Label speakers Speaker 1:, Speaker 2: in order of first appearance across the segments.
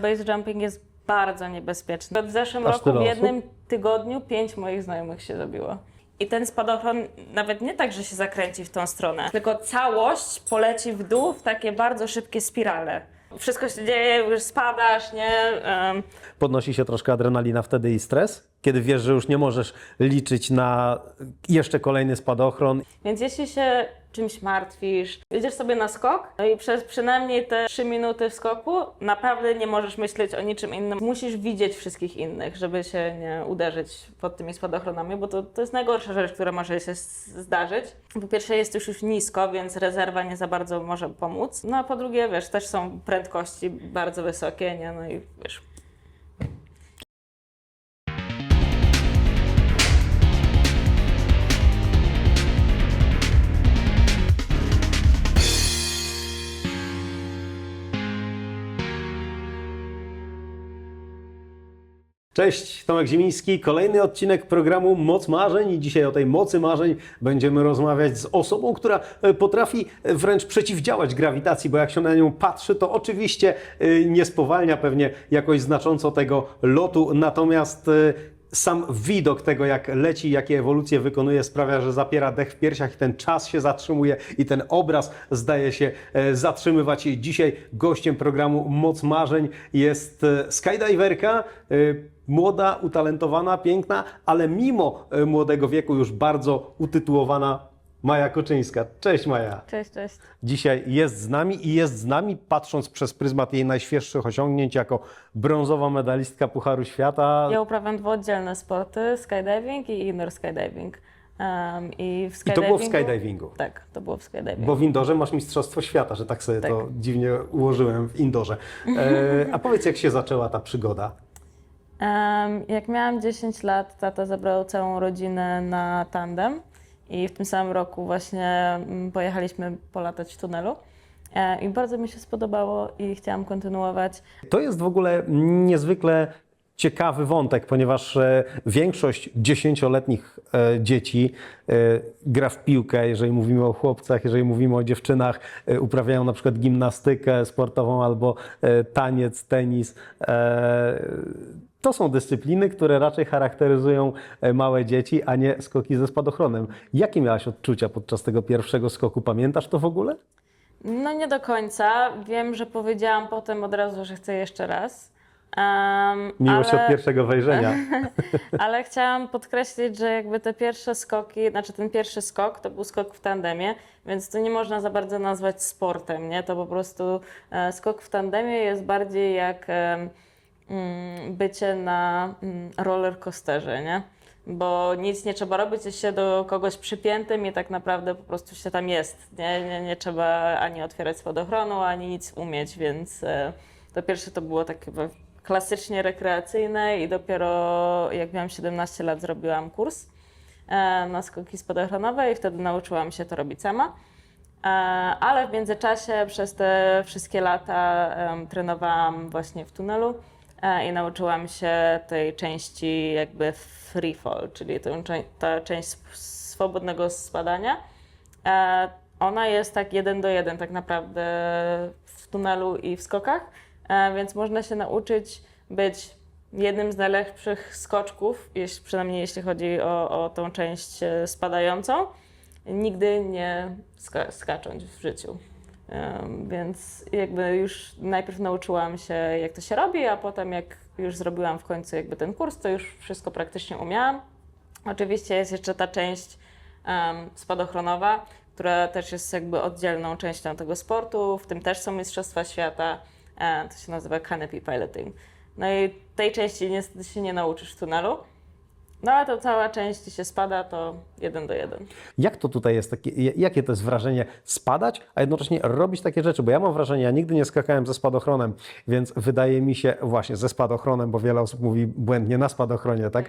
Speaker 1: Base jumping jest bardzo niebezpieczny. W zeszłym
Speaker 2: Aż
Speaker 1: roku
Speaker 2: tyle
Speaker 1: w
Speaker 2: osób?
Speaker 1: jednym tygodniu 5 moich znajomych się zabiło. I ten spadochron nawet nie tak, że się zakręci w tą stronę, tylko całość poleci w dół w takie bardzo szybkie spirale. Wszystko się dzieje, już spadasz, nie?
Speaker 2: Podnosi się troszkę adrenalina wtedy i stres, kiedy wiesz, że już nie możesz liczyć na jeszcze kolejny spadochron.
Speaker 1: Więc jeśli się czymś martwisz, jedziesz sobie na skok, no i przez przynajmniej te 3 minuty w skoku naprawdę nie możesz myśleć o niczym innym. Musisz widzieć wszystkich innych, żeby się nie uderzyć pod tymi spadochronami, bo to jest najgorsza rzecz, która może się zdarzyć. Po pierwsze jest już nisko, więc rezerwa nie za bardzo może pomóc. No a po drugie, wiesz, też są prędkości bardzo wysokie, nie? No i wiesz...
Speaker 2: Cześć, Tomek Ziemiński, kolejny odcinek programu Moc Marzeń i dzisiaj o tej mocy marzeń będziemy rozmawiać z osobą, która potrafi wręcz przeciwdziałać grawitacji, bo jak się na nią patrzy, to oczywiście nie spowalnia pewnie jakoś znacząco tego lotu, natomiast sam widok tego, jak leci, jakie ewolucje wykonuje, sprawia, że zapiera dech w piersiach i ten czas się zatrzymuje i ten obraz zdaje się zatrzymywać. Dzisiaj gościem programu Moc Marzeń jest skydiverka, młoda, utalentowana, piękna, ale mimo młodego wieku już bardzo utytułowana Maja Koczyńska. Cześć Maja.
Speaker 1: Cześć, cześć.
Speaker 2: Dzisiaj jest z nami i jest z nami, patrząc przez pryzmat jej najświeższych osiągnięć jako brązowa medalistka Pucharu Świata.
Speaker 1: Ja uprawiam dwa oddzielne sporty, skydiving i indoor skydiving. I
Speaker 2: to było w skydivingu?
Speaker 1: Tak, to było w skydivingu.
Speaker 2: Bo w indorze masz Mistrzostwo Świata, że tak sobie to dziwnie ułożyłem w indorze. A powiedz, jak się zaczęła ta przygoda?
Speaker 1: Jak miałam 10 lat, tata zabrał całą rodzinę na tandem i w tym samym roku właśnie pojechaliśmy polatać w tunelu. I bardzo mi się spodobało i chciałam kontynuować.
Speaker 2: To jest w ogóle niezwykle ciekawy wątek, ponieważ większość 10-letnich dzieci gra w piłkę, jeżeli mówimy o chłopcach, jeżeli mówimy o dziewczynach, uprawiają na przykład gimnastykę sportową albo taniec, tenis. To są dyscypliny, które raczej charakteryzują małe dzieci, a nie skoki ze spadochronem. Jakie miałaś odczucia podczas tego pierwszego skoku? Pamiętasz to w ogóle?
Speaker 1: No nie do końca. Wiem, że powiedziałam potem od razu, że chcę jeszcze raz.
Speaker 2: Miłość od pierwszego wejrzenia.
Speaker 1: Ale chciałam podkreślić, że jakby te pierwsze skoki, znaczy ten pierwszy skok to był skok w tandemie, więc to nie można za bardzo nazwać sportem, nie? To po prostu skok w tandemie jest bardziej jak bycie na roller coasterze, nie? Bo nic nie trzeba robić, jest się do kogoś przypiętym i tak naprawdę po prostu się tam jest. Nie trzeba ani otwierać spadochronu, ani nic umieć, więc to pierwsze to było takie klasycznie rekreacyjne i dopiero jak miałam 17 lat zrobiłam kurs na skoki spadochronowe i wtedy nauczyłam się to robić sama. Ale w międzyczasie przez te wszystkie lata trenowałam właśnie w tunelu i nauczyłam się tej części jakby free fall, czyli ta część swobodnego spadania. Ona jest tak 1:1 tak naprawdę w tunelu i w skokach, więc można się nauczyć być jednym z najlepszych skoczków, przynajmniej jeśli chodzi o tą część spadającą, nigdy nie skacząc w życiu. Więc jakby już najpierw nauczyłam się, jak to się robi, a potem jak już zrobiłam w końcu jakby ten kurs, to już wszystko praktycznie umiałam. Oczywiście jest jeszcze ta część spadochronowa, która też jest jakby oddzielną częścią tego sportu, w tym też są Mistrzostwa Świata, to się nazywa canopy piloting. No i tej części niestety się nie nauczysz w tunelu. No ale to cała część, jeśli się spada, to 1:1.
Speaker 2: Jak to tutaj jest, jakie to jest wrażenie spadać, a jednocześnie robić takie rzeczy? Bo ja mam wrażenie, ja nigdy nie skakałem ze spadochronem, więc wydaje mi się, właśnie ze spadochronem, bo wiele osób mówi błędnie na spadochronie, tak?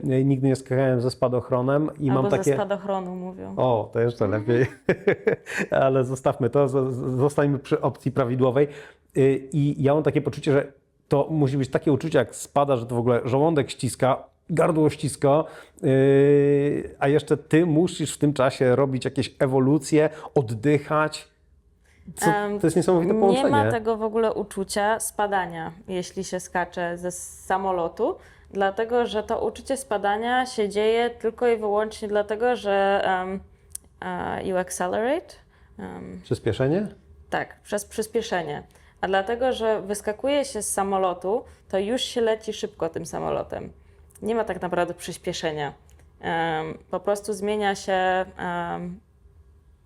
Speaker 2: Nigdy nie skakałem ze spadochronem i
Speaker 1: Albo
Speaker 2: mam takie...
Speaker 1: ze spadochronu mówią.
Speaker 2: O, to jeszcze lepiej. Ale zostawmy to, zostańmy przy opcji prawidłowej. I ja mam takie poczucie, że to musi być takie uczucie, jak spada, że to w ogóle żołądek ściska, gardło ścisko, a jeszcze ty musisz w tym czasie robić jakieś ewolucje, oddychać. To jest niesamowite połączenie.
Speaker 1: Nie ma tego w ogóle uczucia spadania, jeśli się skacze ze samolotu, dlatego że to uczucie spadania się dzieje tylko i wyłącznie dlatego, że you accelerate.
Speaker 2: Przyspieszenie?
Speaker 1: Tak, przez przyspieszenie. A dlatego, że wyskakuje się z samolotu, to już się leci szybko tym samolotem. Nie ma tak naprawdę przyspieszenia. Po prostu zmienia się,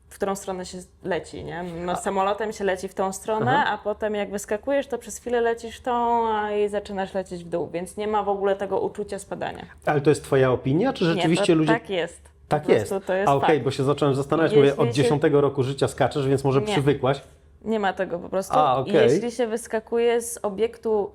Speaker 1: w którą stronę się leci, nie? No, samolotem się leci w tą stronę, a potem jak wyskakujesz, to przez chwilę lecisz tą, i zaczynasz lecieć w dół, więc nie ma w ogóle tego uczucia spadania.
Speaker 2: Ale to jest twoja opinia, czy rzeczywiście
Speaker 1: nie, to
Speaker 2: ludzie...
Speaker 1: tak jest.
Speaker 2: Tak
Speaker 1: Po
Speaker 2: jest.
Speaker 1: prostu to jest
Speaker 2: A okej,
Speaker 1: fakt.
Speaker 2: bo się zacząłem zastanawiać, mówię, od 10 roku życia skaczesz, więc może
Speaker 1: Nie.
Speaker 2: przywykłaś.
Speaker 1: Nie ma tego po prostu.
Speaker 2: A, okej.
Speaker 1: Jeśli się wyskakuje z obiektu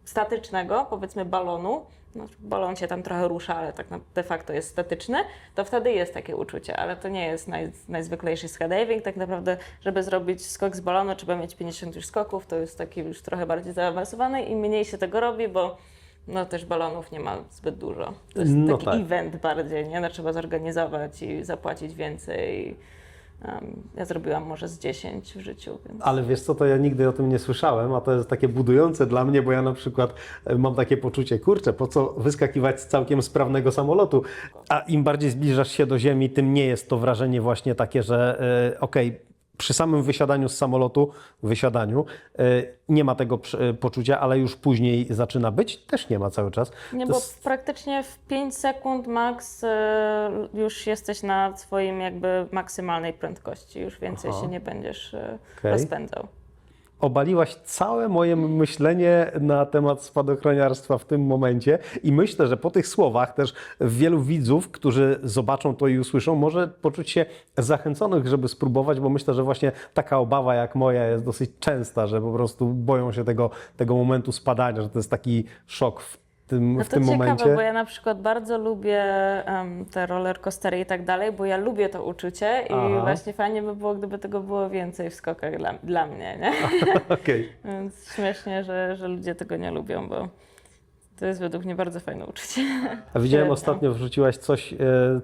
Speaker 1: statycznego, powiedzmy balonu, no, balon się tam trochę rusza, ale tak de facto jest statyczny, to wtedy jest takie uczucie, ale to nie jest najzwyklejszy skydiving. Tak naprawdę, żeby zrobić skok z balonu, trzeba mieć 50 już skoków, to jest taki już trochę bardziej zaawansowany i mniej się tego robi, bo no też balonów nie ma zbyt dużo. To jest
Speaker 2: No
Speaker 1: taki
Speaker 2: tak.
Speaker 1: event bardziej, nie? No, trzeba zorganizować i zapłacić więcej. Ja zrobiłam może z 10 w życiu, więc...
Speaker 2: Ale wiesz co, to ja nigdy o tym nie słyszałem, a to jest takie budujące dla mnie, bo ja na przykład mam takie poczucie, kurczę, po co wyskakiwać z całkiem sprawnego samolotu? A im bardziej zbliżasz się do ziemi, tym nie jest to wrażenie właśnie takie, że okej, przy samym wysiadaniu z samolotu, nie ma tego poczucia, ale już później zaczyna być, też nie ma cały czas.
Speaker 1: Nie,
Speaker 2: To
Speaker 1: bo
Speaker 2: jest-
Speaker 1: praktycznie w 5 sekund max już jesteś na swoim jakby maksymalnej prędkości, już więcej
Speaker 2: Aha.
Speaker 1: się nie będziesz
Speaker 2: Okej.
Speaker 1: rozpędzał.
Speaker 2: Obaliłaś całe moje myślenie na temat spadochroniarstwa w tym momencie i myślę, że po tych słowach też wielu widzów, którzy zobaczą to i usłyszą, może poczuć się zachęconych, żeby spróbować, bo myślę, że właśnie taka obawa jak moja jest dosyć częsta, że po prostu boją się tego momentu spadania, że to jest taki szok w tym
Speaker 1: No to
Speaker 2: momencie.
Speaker 1: ciekawe, bo ja na przykład bardzo lubię te rollercoastery i tak dalej, bo ja lubię to uczucie i
Speaker 2: Aha.
Speaker 1: właśnie fajnie by było, gdyby tego było więcej w skokach dla mnie, nie?
Speaker 2: Okej.
Speaker 1: Więc śmiesznie, że ludzie tego nie lubią, bo to jest według mnie bardzo fajne uczucie.
Speaker 2: A widziałem
Speaker 1: Średnio.
Speaker 2: ostatnio wrzuciłaś coś,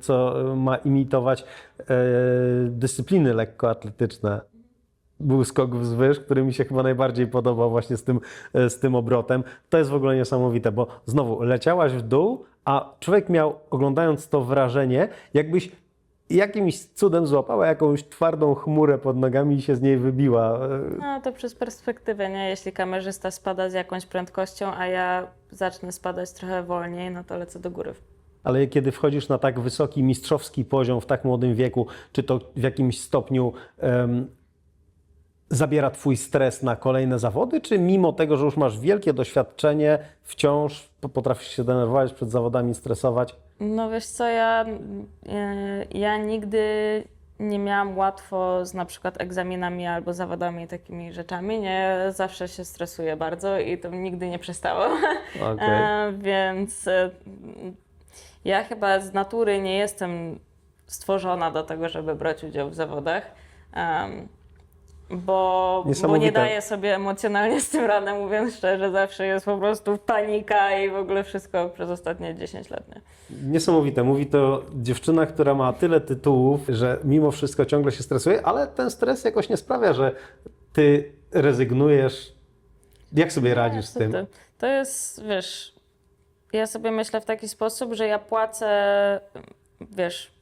Speaker 2: co ma imitować dyscypliny lekkoatletyczne. Był skok wzwyż, który mi się chyba najbardziej podobał właśnie z tym obrotem. To jest w ogóle niesamowite, bo znowu leciałaś w dół, a człowiek miał, oglądając to, wrażenie, jakbyś jakimś cudem złapała jakąś twardą chmurę pod nogami i się z niej wybiła.
Speaker 1: No to przez perspektywę, nie? Jeśli kamerzysta spada z jakąś prędkością, a ja zacznę spadać trochę wolniej, no to lecę do góry.
Speaker 2: Ale kiedy wchodzisz na tak wysoki, mistrzowski poziom w tak młodym wieku, czy to w jakimś stopniu zabiera twój stres na kolejne zawody, czy mimo tego, że już masz wielkie doświadczenie, wciąż potrafisz się denerwować przed zawodami, stresować?
Speaker 1: No wiesz co, ja nigdy nie miałam łatwo z na przykład egzaminami albo zawodami, takimi rzeczami, nie? Zawsze się stresuję bardzo i to nigdy nie przestało.
Speaker 2: Okej.
Speaker 1: Więc ja chyba z natury nie jestem stworzona do tego, żeby brać udział w zawodach. Bo nie
Speaker 2: Niesamowite.
Speaker 1: daję sobie emocjonalnie z tym rady, mówiąc szczerze, zawsze jest po prostu panika i w ogóle wszystko przez ostatnie 10 lat. Nie?
Speaker 2: Niesamowite. Mówi to dziewczyna, która ma tyle tytułów, że mimo wszystko ciągle się stresuje, ale ten stres jakoś nie sprawia, że ty rezygnujesz. Jak sobie radzisz z tym?
Speaker 1: To jest, wiesz, ja sobie myślę w taki sposób, że ja płacę, wiesz,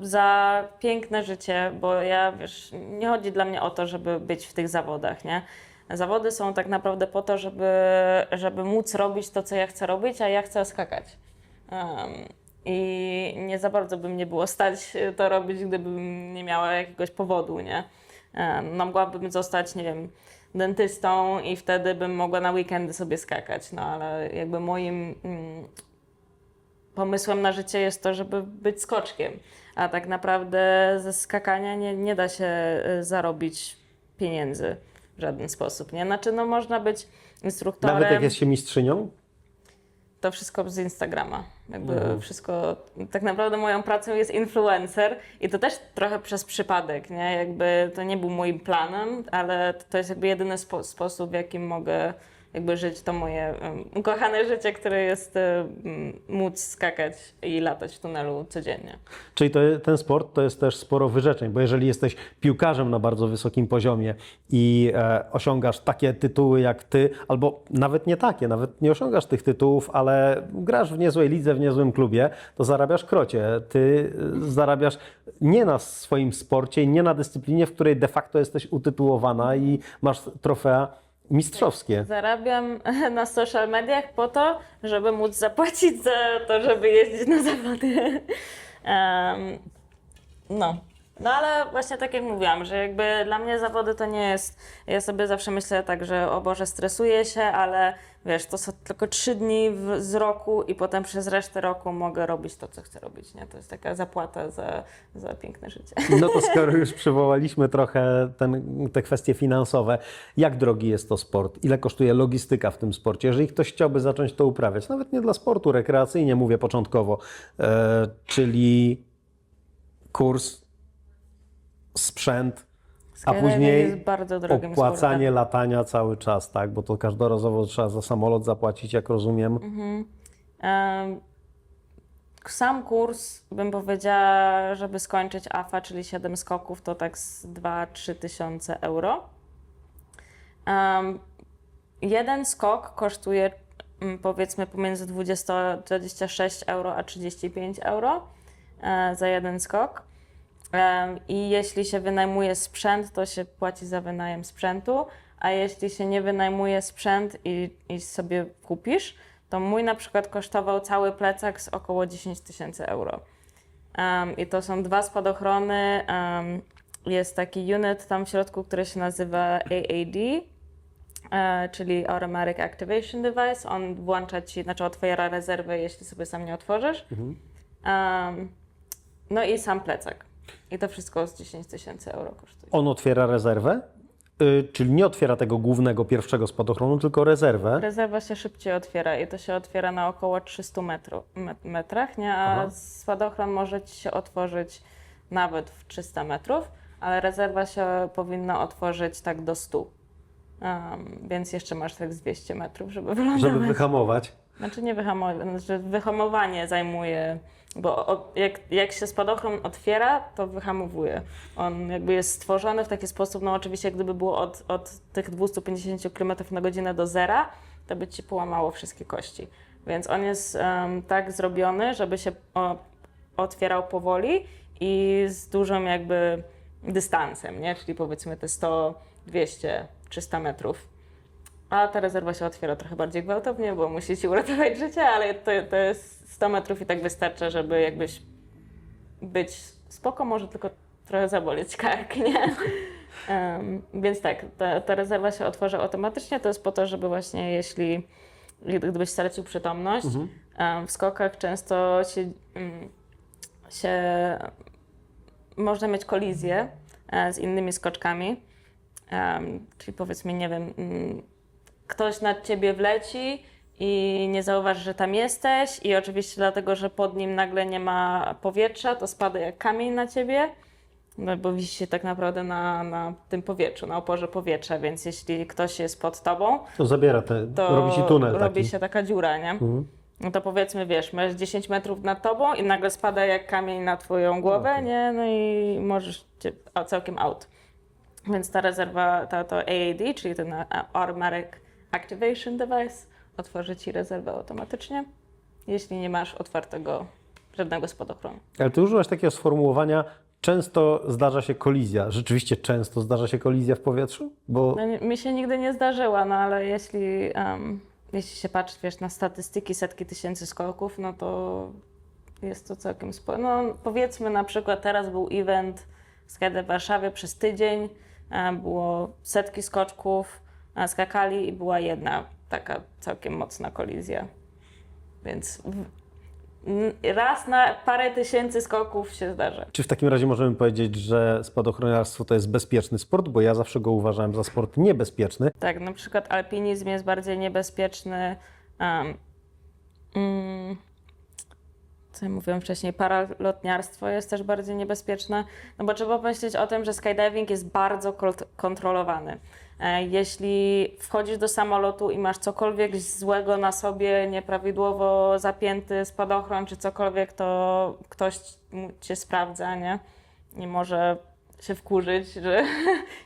Speaker 1: za piękne życie, bo ja, wiesz, nie chodzi dla mnie o to, żeby być w tych zawodach, nie? Zawody są tak naprawdę po to, żeby móc robić to, co ja chcę robić, a ja chcę skakać. I nie za bardzo by mnie było stać to robić, gdybym nie miała jakiegoś powodu, nie? No, mogłabym zostać, nie wiem, dentystą i wtedy bym mogła na weekendy sobie skakać, no ale jakby moim pomysłem na życie jest to, żeby być skoczkiem, a tak naprawdę ze skakania nie da się zarobić pieniędzy w żaden sposób, nie? Znaczy, no można być instruktorem.
Speaker 2: Nawet jak jest się mistrzynią?
Speaker 1: To wszystko z Instagrama. Jakby wszystko, tak naprawdę moją pracą jest influencer i to też trochę przez przypadek, nie? Jakby to nie był moim planem, ale to jest jakby jedyny sposób, w jakim mogę jakby żyć to moje ukochane życie, które jest móc skakać i latać w tunelu codziennie.
Speaker 2: Czyli ten sport to jest też sporo wyrzeczeń, bo jeżeli jesteś piłkarzem na bardzo wysokim poziomie i osiągasz takie tytuły jak ty, albo nawet nie takie, nawet nie osiągasz tych tytułów, ale grasz w niezłej lidze, w niezłym klubie, to zarabiasz krocie. Ty zarabiasz nie na swoim sporcie, nie na dyscyplinie, w której de facto jesteś utytułowana i masz trofea mistrzowskie.
Speaker 1: Zarabiam na social mediach po to, żeby móc zapłacić za to, żeby jeździć na zawody. No. No ale właśnie tak jak mówiłam, że jakby dla mnie zawody to nie jest, ja sobie zawsze myślę tak, że o Boże, stresuję się, ale wiesz, to są tylko 3 dni z roku i potem przez resztę roku mogę robić to, co chcę robić, nie? To jest taka zapłata za piękne życie.
Speaker 2: No to skoro już przywołaliśmy trochę te kwestie finansowe, jak drogi jest to sport? Ile kosztuje logistyka w tym sporcie? Jeżeli ktoś chciałby zacząć to uprawiać, nawet nie dla sportu, rekreacyjnie mówię początkowo, czyli kurs, sprzęt, a
Speaker 1: Skydiving
Speaker 2: później
Speaker 1: jest bardzo drogim
Speaker 2: opłacanie
Speaker 1: sportem.
Speaker 2: latania cały czas, tak? Bo to każdorazowo trzeba za samolot zapłacić, jak rozumiem.
Speaker 1: Sam kurs, bym powiedziała, żeby skończyć AFA, czyli 7 skoków, to tak z 2-3 tysiące euro. Jeden skok kosztuje powiedzmy pomiędzy 26 euro a 35 euro za jeden skok. I jeśli się wynajmuje sprzęt, to się płaci za wynajem sprzętu, a jeśli się nie wynajmuje sprzęt i sobie kupisz, to mój na przykład kosztował cały plecak z około 10 tysięcy euro. I to są 2 spadochrony, jest taki unit tam w środku, który się nazywa AAD, czyli Automatic Activation Device. On włącza ci, znaczy otwiera rezerwę, jeśli sobie sam nie otworzysz. No i sam plecak. I to wszystko z 10 tysięcy euro kosztuje.
Speaker 2: On otwiera rezerwę, czyli nie otwiera tego głównego, pierwszego spadochronu, tylko rezerwę.
Speaker 1: Rezerwa się szybciej otwiera i to się otwiera na około 300 metrach, nie? A spadochron może ci się otworzyć nawet w 300 metrów, ale rezerwa się powinna otworzyć tak do 100. Więc jeszcze masz tak z 200 metrów, żeby wylądować.
Speaker 2: Żeby wyhamować.
Speaker 1: Znaczy nie wyhamowanie, znaczy wyhamowanie zajmuje, bo jak się spadochron otwiera, to wyhamowuje. On jakby jest stworzony w taki sposób, no oczywiście gdyby było od tych 250 km na godzinę do zera, to by ci połamało wszystkie kości. Więc on jest tak zrobiony, żeby się otwierał powoli i z dużym jakby dystansem, nie? Czyli powiedzmy te 100, 200, 300 metrów. A ta rezerwa się otwiera trochę bardziej gwałtownie, bo musi ci uratować życie, ale to jest 100 metrów i tak wystarcza, żeby jakbyś być spoko, może tylko trochę zaboleć kark, nie? Więc tak, ta rezerwa się otworzy automatycznie, to jest po to, żeby właśnie gdybyś stracił przytomność, w skokach często się można mieć kolizję z innymi skoczkami, czyli powiedzmy, nie wiem, ktoś nad ciebie wleci i nie zauważy, że tam jesteś i oczywiście dlatego, że pod nim nagle nie ma powietrza, to spada jak kamień na ciebie, no bo wisi się tak naprawdę na tym powietrzu, na oporze powietrza, więc jeśli ktoś jest pod tobą,
Speaker 2: To zabiera
Speaker 1: to
Speaker 2: robi się tunel
Speaker 1: robi
Speaker 2: taki.
Speaker 1: się taka dziura, nie? No to powiedzmy, wiesz, masz 10 metrów nad tobą i nagle spada jak kamień na twoją głowę, nie? No i możesz całkiem out. Więc ta rezerwa, to AAD, czyli ten Automatic Activation Device, otworzy ci rezerwę automatycznie, jeśli nie masz otwartego żadnego spadochronu.
Speaker 2: Ale ty używasz takiego sformułowania, często zdarza się kolizja. Rzeczywiście często zdarza się kolizja w powietrzu? Bo
Speaker 1: No, mi się nigdy nie zdarzyła, no ale jeśli się patrzy, wiesz, na statystyki setki tysięcy skoków, no to jest to całkiem sporo. No powiedzmy na przykład teraz był event w Skydive w Warszawie przez tydzień, było setki skoczków, skakali i była jedna taka całkiem mocna kolizja. Więc raz na parę tysięcy skoków się zdarza.
Speaker 2: czy w takim razie możemy powiedzieć, że spadochroniarstwo to jest bezpieczny sport? Bo ja zawsze go uważałem za sport niebezpieczny.
Speaker 1: Tak, na przykład alpinizm jest bardziej niebezpieczny. Co ja mówiłam wcześniej, paralotniarstwo jest też bardziej niebezpieczne, no bo trzeba pomyśleć o tym, że skydiving jest bardzo kontrolowany. Jeśli wchodzisz do samolotu i masz cokolwiek złego na sobie, nieprawidłowo zapięty spadochron czy cokolwiek, to ktoś cię sprawdza, nie? I może się wkurzyć, że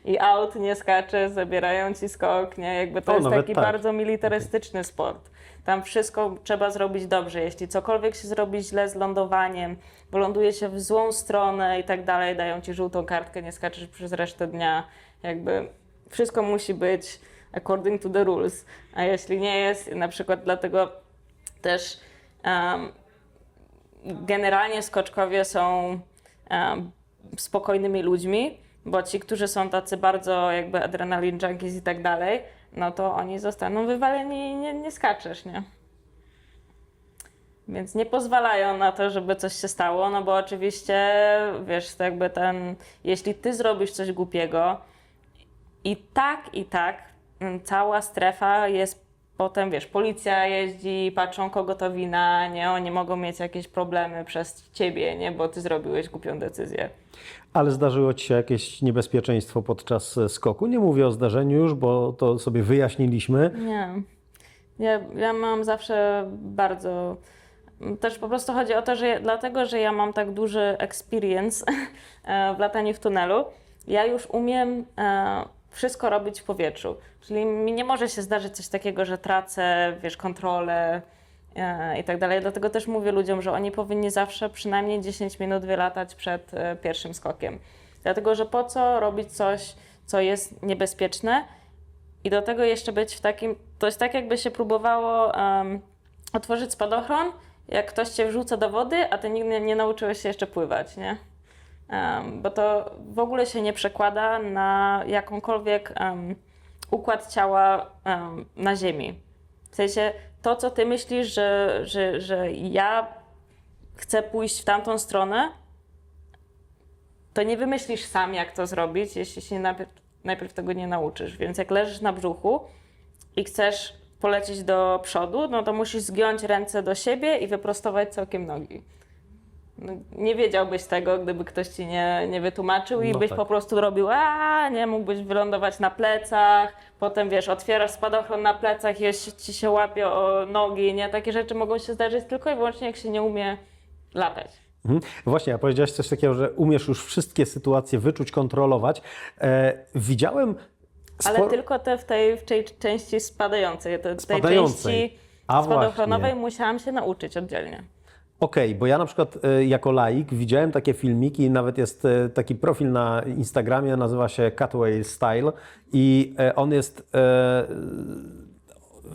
Speaker 1: i aut nie skacze, zabierają ci skok, nie? Jakby to jest
Speaker 2: nawet
Speaker 1: taki
Speaker 2: tak.
Speaker 1: bardzo militarystyczny sport. Tam wszystko trzeba zrobić dobrze. Jeśli cokolwiek się zrobi źle z lądowaniem, bo ląduje się w złą stronę i tak dalej, dają ci żółtą kartkę, nie skaczesz przez resztę dnia. Jakby wszystko musi być according to the rules. A jeśli nie jest, na przykład dlatego też generalnie skoczkowie są spokojnymi ludźmi, bo ci, którzy są tacy bardzo jakby adrenalin junkies i tak dalej, no to oni zostaną wywaleni i nie skaczesz, nie? Więc nie pozwalają na to, żeby coś się stało, no bo oczywiście, wiesz, to jakby jeśli ty zrobisz coś głupiego i tak cała strefa jest potem, wiesz, policja jeździ, patrzą kogo to wina, nie? Oni mogą mieć jakieś problemy przez ciebie, nie? Bo ty zrobiłeś głupią decyzję.
Speaker 2: Ale zdarzyło ci się jakieś niebezpieczeństwo podczas skoku? Nie mówię o zdarzeniu już, bo to sobie wyjaśniliśmy.
Speaker 1: Nie. Ja mam zawsze bardzo... Też po prostu chodzi o to, że dlatego, że ja mam tak duży experience w lataniu w tunelu, ja już umiem wszystko robić w powietrzu. Czyli mi nie może się zdarzyć coś takiego, że tracę, wiesz, kontrolę i tak dalej. Dlatego też mówię ludziom, że oni powinni zawsze przynajmniej 10 minut wylatać przed pierwszym skokiem. Dlatego, że po co robić coś, co jest niebezpieczne i do tego jeszcze być w takim... To jest tak, jakby się próbowało otworzyć spadochron, jak ktoś cię wrzuca do wody, a ty nigdy nie nauczyłeś się jeszcze pływać, nie? Bo to w ogóle się nie przekłada na jakąkolwiek układ ciała na ziemi. W sensie to, co ty myślisz, że ja chcę pójść w tamtą stronę, to nie wymyślisz sam, jak to zrobić, jeśli się najpierw tego nie nauczysz. Więc jak leżysz na brzuchu i chcesz polecieć do przodu, no to musisz zgiąć ręce do siebie i wyprostować całkiem nogi. No, nie wiedziałbyś tego, gdyby ktoś ci nie wytłumaczył i
Speaker 2: No
Speaker 1: byś
Speaker 2: tak.
Speaker 1: po prostu robił, nie mógłbyś wylądować na plecach, potem wiesz, otwierasz spadochron na plecach i ci się łapie o nogi, nie? Takie rzeczy mogą się zdarzyć tylko i wyłącznie, jak się nie umie latać.
Speaker 2: Właśnie, a powiedziałaś coś takiego, że umiesz już wszystkie sytuacje wyczuć, kontrolować. Widziałem...
Speaker 1: Ale tylko w tej części spadającej, tej
Speaker 2: Spadającej.
Speaker 1: części
Speaker 2: A
Speaker 1: spadochronowej
Speaker 2: właśnie.
Speaker 1: musiałam się nauczyć oddzielnie.
Speaker 2: Okej, bo ja na przykład jako laik widziałem takie filmiki, nawet jest taki profil na Instagramie, nazywa się Cutaway Style i on jest,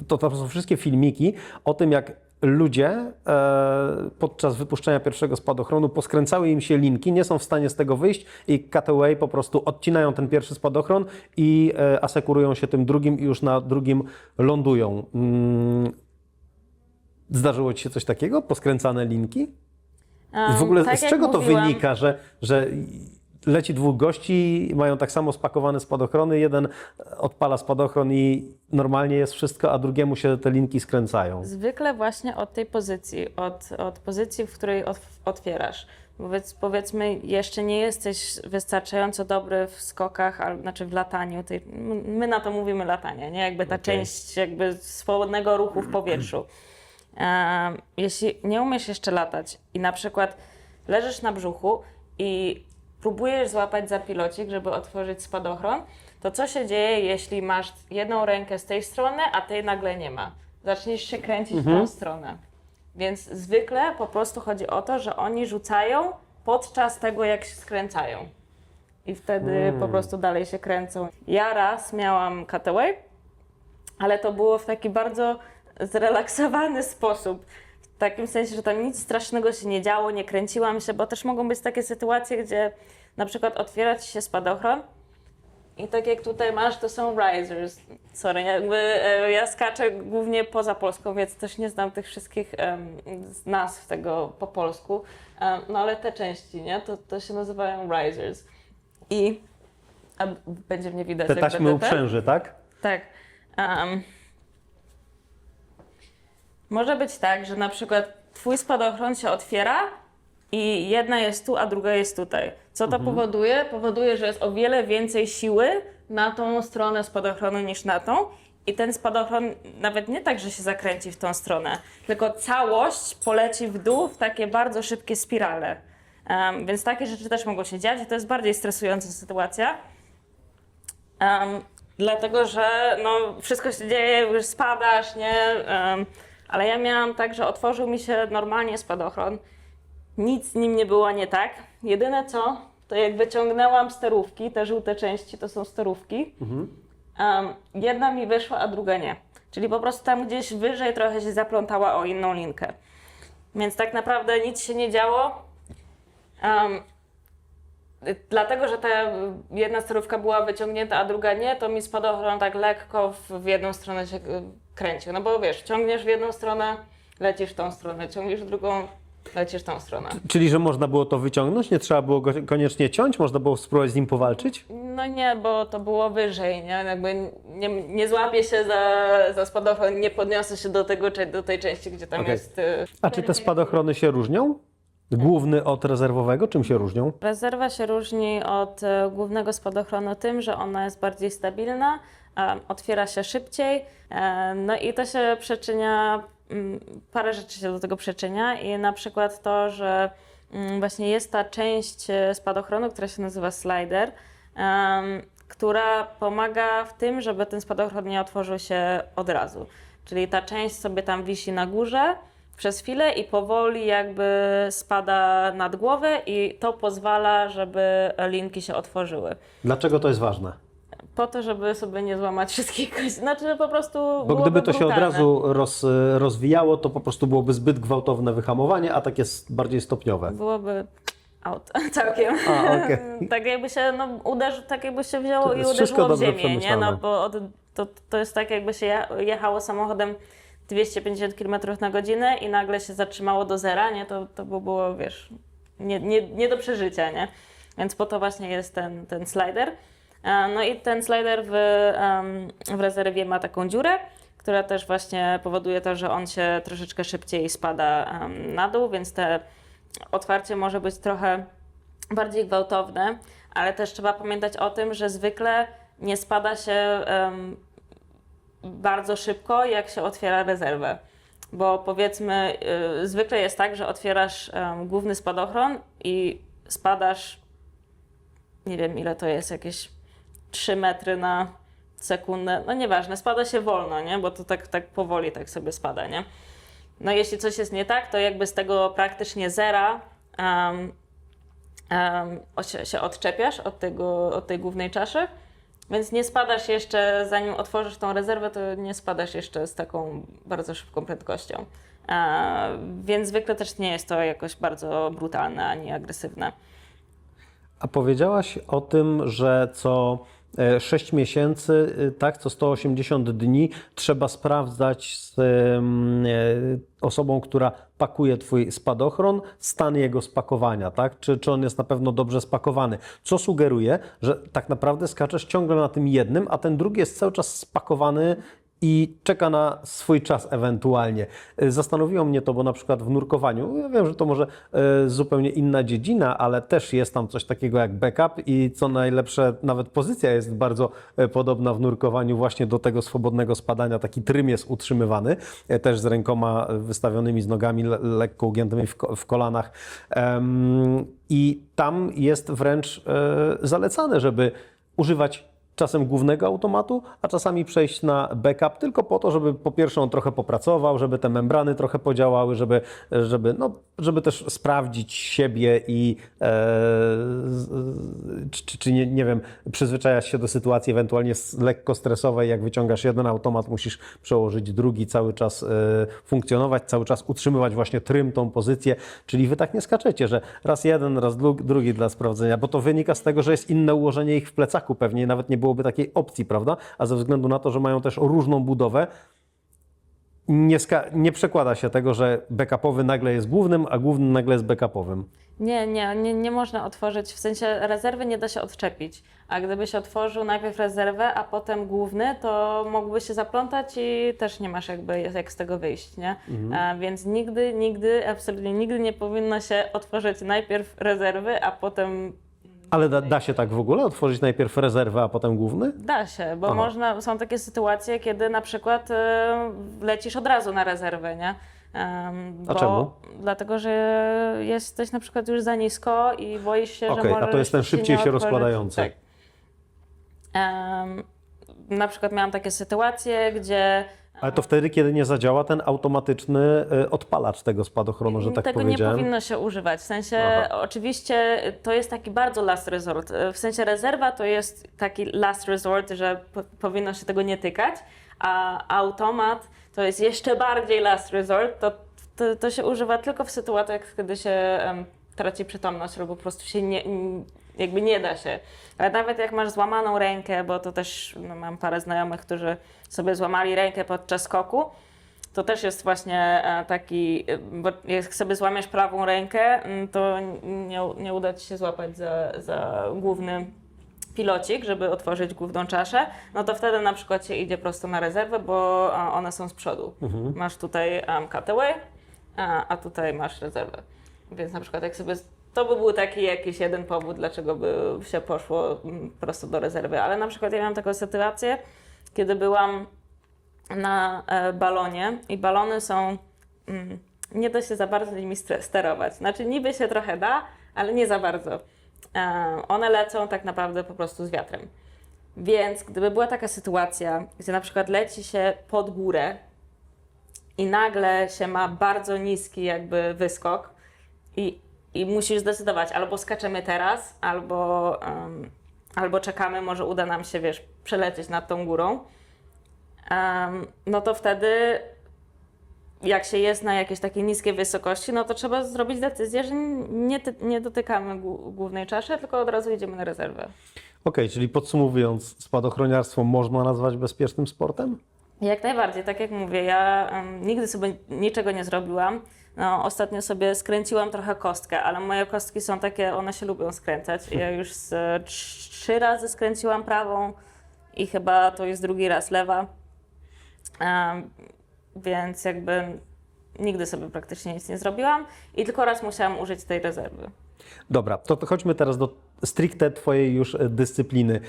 Speaker 2: to są wszystkie filmiki o tym, jak ludzie podczas wypuszczenia pierwszego spadochronu poskręcały im się linki, nie są w stanie z tego wyjść i Cutaway po prostu odcinają ten pierwszy spadochron i asekurują się tym drugim i już na drugim lądują. Zdarzyło ci się coś takiego? Poskręcane linki? W ogóle
Speaker 1: tak
Speaker 2: z
Speaker 1: jak
Speaker 2: czego to
Speaker 1: mówiłam,
Speaker 2: wynika, że leci dwóch gości, mają tak samo spakowane spadochrony, jeden odpala spadochron i normalnie jest wszystko, a drugiemu się te linki skręcają?
Speaker 1: Zwykle właśnie od tej pozycji, od pozycji, w której otwierasz. Powiedzmy, jeszcze nie jesteś wystarczająco dobry w skokach, znaczy w lataniu. My na to mówimy latanie, nie? Jakby ta część jakby swobodnego ruchu w powietrzu. Jeśli nie umiesz jeszcze latać i na przykład leżysz na brzuchu i próbujesz złapać za pilocik, żeby otworzyć spadochron, to co się dzieje, jeśli masz jedną rękę z tej strony, a tej nagle nie ma? Zaczniesz się kręcić w tą stronę. Więc zwykle po prostu chodzi o to, że oni rzucają podczas tego, jak się skręcają. I wtedy po prostu dalej się kręcą. Ja raz miałam cutaway, ale to było w taki bardzo zrelaksowany sposób. W takim sensie, że tam nic strasznego się nie działo, nie kręciłam się, bo też mogą być takie sytuacje, gdzie na przykład otwiera ci się spadochron i tak jak tutaj masz, to są risers. Sorry, ja skaczę głównie poza Polską, więc też nie znam tych wszystkich nazw tego po polsku, no ale te części, nie? To się nazywają risers. Będzie mnie widać,
Speaker 2: Te
Speaker 1: jak
Speaker 2: taśmy
Speaker 1: będę
Speaker 2: uprzęży, tak?
Speaker 1: Tak. Może być tak, że na przykład twój spadochron się otwiera i jedna jest tu, a druga jest tutaj. Co to powoduje? Powoduje, że jest o wiele więcej siły na tą stronę spadochronu niż na tą. I ten spadochron nawet nie tak, że się zakręci w tą stronę, tylko całość poleci w dół w takie bardzo szybkie spirale. Więc takie rzeczy też mogą się dziać i to jest bardziej stresująca sytuacja. Dlatego, że no, wszystko się dzieje, już spadasz, nie? Ale ja miałam tak, że otworzył mi się normalnie spadochron. Nic z nim nie było nie tak. Jedyne co, to jak wyciągnęłam sterówki, te żółte części to są sterówki, jedna mi wyszła, a druga nie. Czyli po prostu tam gdzieś wyżej trochę się zaplątała o inną linkę. Więc tak naprawdę nic się nie działo. Dlatego, że ta jedna sterówka była wyciągnięta, a druga nie, to mi spadochron tak lekko w jedną stronę się kręcił. No bo wiesz, ciągniesz w jedną stronę, lecisz w tą stronę, ciągniesz w drugą, lecisz w tą stronę.
Speaker 2: Czyli, że można było to wyciągnąć, nie trzeba było go koniecznie ciąć, można było spróbować z nim powalczyć?
Speaker 1: No nie, bo to było wyżej, nie? Jakby nie złapię się za spadochron, nie podniosę się do tej części, gdzie tam jest...
Speaker 2: A czy te spadochrony się różnią? Główny od rezerwowego? Czym się różnią?
Speaker 1: Rezerwa się różni od głównego spadochronu tym, że ona jest bardziej stabilna, otwiera się szybciej, no i to się przyczynia, parę rzeczy się do tego przyczynia i na przykład to, że właśnie jest ta część spadochronu, która się nazywa slider, która pomaga w tym, żeby ten spadochron nie otworzył się od razu. Czyli ta część sobie tam wisi na górze przez chwilę i powoli jakby spada nad głowę i to pozwala, żeby linki się otworzyły.
Speaker 2: Dlaczego to jest ważne?
Speaker 1: Po to, żeby sobie nie złamać wszystkich kości. Znaczy po prostu
Speaker 2: Bo gdyby to się od
Speaker 1: brutalne.
Speaker 2: razu rozwijało, to po prostu byłoby zbyt gwałtowne wyhamowanie, a tak jest bardziej stopniowe.
Speaker 1: Byłoby out całkiem.
Speaker 2: Okej.
Speaker 1: Tak jakby się tak jakby się wzięło
Speaker 2: To
Speaker 1: i
Speaker 2: jest wszystko
Speaker 1: uderzyło w
Speaker 2: dobrze
Speaker 1: ziemię, nie?
Speaker 2: przemyślane.
Speaker 1: No bo to jest tak jakby się jechało samochodem 250 km na godzinę i nagle się zatrzymało do zera, nie? To by było, wiesz, nie do przeżycia, nie? Więc po to właśnie jest ten slider. No i ten slider w rezerwie ma taką dziurę, która też właśnie powoduje to, że on się troszeczkę szybciej spada na dół, więc te otwarcie może być trochę bardziej gwałtowne, ale też trzeba pamiętać o tym, że zwykle nie spada się bardzo szybko, jak się otwiera rezerwę. Bo powiedzmy, zwykle jest tak, że otwierasz główny spadochron i spadasz, nie wiem ile to jest, jakieś 3 metry na sekundę, no nieważne, spada się wolno, nie? Bo to tak powoli tak sobie spada, nie? No jeśli coś jest nie tak, to jakby z tego praktycznie zera się odczepiasz od tej głównej czaszy, więc nie spadasz jeszcze, zanim otworzysz tą rezerwę, to nie spadasz jeszcze z taką bardzo szybką prędkością. Więc zwykle też nie jest to jakoś bardzo brutalne ani agresywne.
Speaker 2: A powiedziałaś o tym, że co 6 miesięcy, tak, co 180 dni trzeba sprawdzać z osobą, która pakuje Twój spadochron, stan jego spakowania, tak? Czy on jest na pewno dobrze spakowany. Co sugeruje, że tak naprawdę skaczesz ciągle na tym jednym, a ten drugi jest cały czas spakowany i czeka na swój czas ewentualnie. Zastanowiło mnie to, bo na przykład w nurkowaniu, ja wiem, że to może zupełnie inna dziedzina, ale też jest tam coś takiego jak backup i co najlepsze, nawet pozycja jest bardzo podobna w nurkowaniu właśnie do tego swobodnego spadania. Taki trym jest utrzymywany, też z rękoma wystawionymi, z nogami lekko ugiętymi w kolanach. I tam jest wręcz zalecane, żeby używać czasem głównego automatu, a czasami przejść na backup tylko po to, żeby po pierwsze on trochę popracował, żeby te membrany trochę podziałały, żeby też sprawdzić siebie i czy nie wiem, przyzwyczajać się do sytuacji ewentualnie lekko stresowej, jak wyciągasz jeden automat, musisz przełożyć drugi, cały czas funkcjonować, cały czas utrzymywać właśnie trym, tą pozycję, czyli wy tak nie skaczecie, że raz jeden, raz drugi dla sprawdzenia, bo to wynika z tego, że jest inne ułożenie ich w plecaku, pewnie nawet nie byłoby takiej opcji, prawda? A ze względu na to, że mają też różną budowę, nie przekłada się tego, że backupowy nagle jest głównym, a główny nagle jest backupowym.
Speaker 1: Nie można otworzyć, w sensie rezerwy nie da się odczepić, a gdybyś otworzył najpierw rezerwę, a potem główny, to mógłby się zaplątać i też nie masz jakby jak z tego wyjść, nie? Więc absolutnie nigdy nie powinno się otworzyć najpierw rezerwy, a potem
Speaker 2: Ale da się tak w ogóle otworzyć najpierw rezerwę, a potem główny?
Speaker 1: Da się, bo
Speaker 2: Aha.
Speaker 1: są takie sytuacje, kiedy na przykład lecisz od razu na rezerwę, nie?
Speaker 2: A czemu?
Speaker 1: Dlatego, że jesteś na przykład już za nisko i boisz się, że
Speaker 2: Okej, a
Speaker 1: możesz
Speaker 2: to jest ten szybciej
Speaker 1: nie
Speaker 2: się
Speaker 1: otworzyć.
Speaker 2: rozkładający.
Speaker 1: Tak. Na przykład miałam takie sytuacje, gdzie
Speaker 2: Ale to wtedy, kiedy nie zadziała ten automatyczny odpalacz tego spadochronu, że tak
Speaker 1: tego
Speaker 2: powiedziałem.
Speaker 1: nie powinno się używać. W sensie,
Speaker 2: Aha.
Speaker 1: oczywiście to jest taki bardzo last resort. W sensie rezerwa to jest taki last resort, że powinno się tego nie tykać, a automat to jest jeszcze bardziej last resort. To się używa tylko w sytuacjach, kiedy się traci przytomność albo po prostu się jakby nie da się. Ale nawet jak masz złamaną rękę, bo to też mam parę znajomych, którzy sobie złamali rękę podczas skoku, to też jest właśnie taki, bo jak sobie złamiesz prawą rękę, to nie uda Ci się złapać za główny pilocik, żeby otworzyć główną czaszę, no to wtedy na przykład się idzie prosto na rezerwę, bo one są z przodu. Masz tutaj cutaway, a tutaj masz rezerwę. Więc na przykład jak sobie, to by był taki jakiś jeden powód, dlaczego by się poszło prosto do rezerwy. Ale na przykład ja miałam taką sytuację, kiedy byłam na balonie i balony są, nie da się za bardzo nimi sterować. Znaczy niby się trochę da, ale nie za bardzo. One lecą tak naprawdę po prostu z wiatrem. Więc gdyby była taka sytuacja, gdzie na przykład leci się pod górę i nagle się ma bardzo niski jakby wyskok i musisz zdecydować, albo skaczemy teraz, albo czekamy, może uda nam się, wiesz, przelecieć nad tą górą. No to wtedy, jak się jest na jakiejś takiej niskiej wysokości, no to trzeba zrobić decyzję, że nie dotykamy głównej czaszy, tylko od razu idziemy na rezerwę.
Speaker 2: Okej, czyli podsumowując, spadochroniarstwo można nazwać bezpiecznym sportem?
Speaker 1: Jak najbardziej, tak jak mówię, ja nigdy sobie niczego nie zrobiłam. No, ostatnio sobie skręciłam trochę kostkę, ale moje kostki są takie, one się lubią skręcać. Ja już 3 razy skręciłam prawą i chyba to jest drugi raz lewa. Więc jakby nigdy sobie praktycznie nic nie zrobiłam i tylko raz musiałam użyć tej rezerwy.
Speaker 2: Dobra, to chodźmy teraz do stricte Twojej już dyscypliny.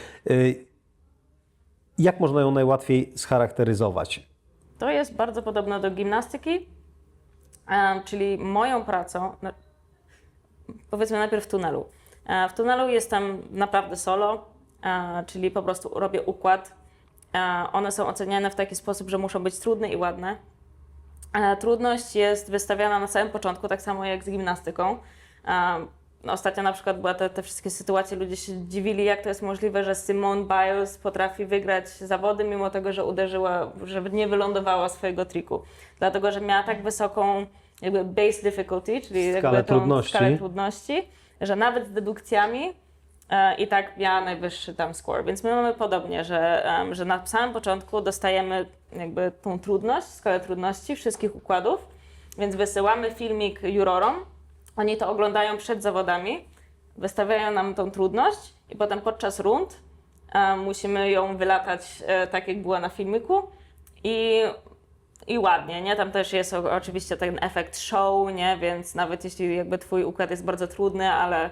Speaker 2: Jak można ją najłatwiej scharakteryzować?
Speaker 1: To jest bardzo podobne do gimnastyki, czyli moją pracą, powiedzmy najpierw w tunelu. W tunelu jestem naprawdę solo, czyli po prostu robię układ. One są oceniane w taki sposób, że muszą być trudne i ładne. Trudność jest wystawiana na samym początku, tak samo jak z gimnastyką. Ostatnio na przykład były te wszystkie sytuacje, ludzie się dziwili, jak to jest możliwe, że Simone Biles potrafi wygrać zawody, mimo tego, że uderzyła, że nie wylądowała swojego triku. Dlatego, że miała tak wysoką jakby base difficulty, czyli jakby tą skalę trudności, że nawet z dedukcjami i tak miała najwyższy tam score. Więc my mamy podobnie, że na samym początku dostajemy jakby tą trudność, skalę trudności wszystkich układów, więc wysyłamy filmik jurorom. Oni to oglądają przed zawodami, wystawiają nam tą trudność i potem podczas rund musimy ją wylatać tak, jak była na filmiku i ładnie, nie? Tam też jest oczywiście ten efekt show, nie? Więc nawet jeśli jakby twój układ jest bardzo trudny, ale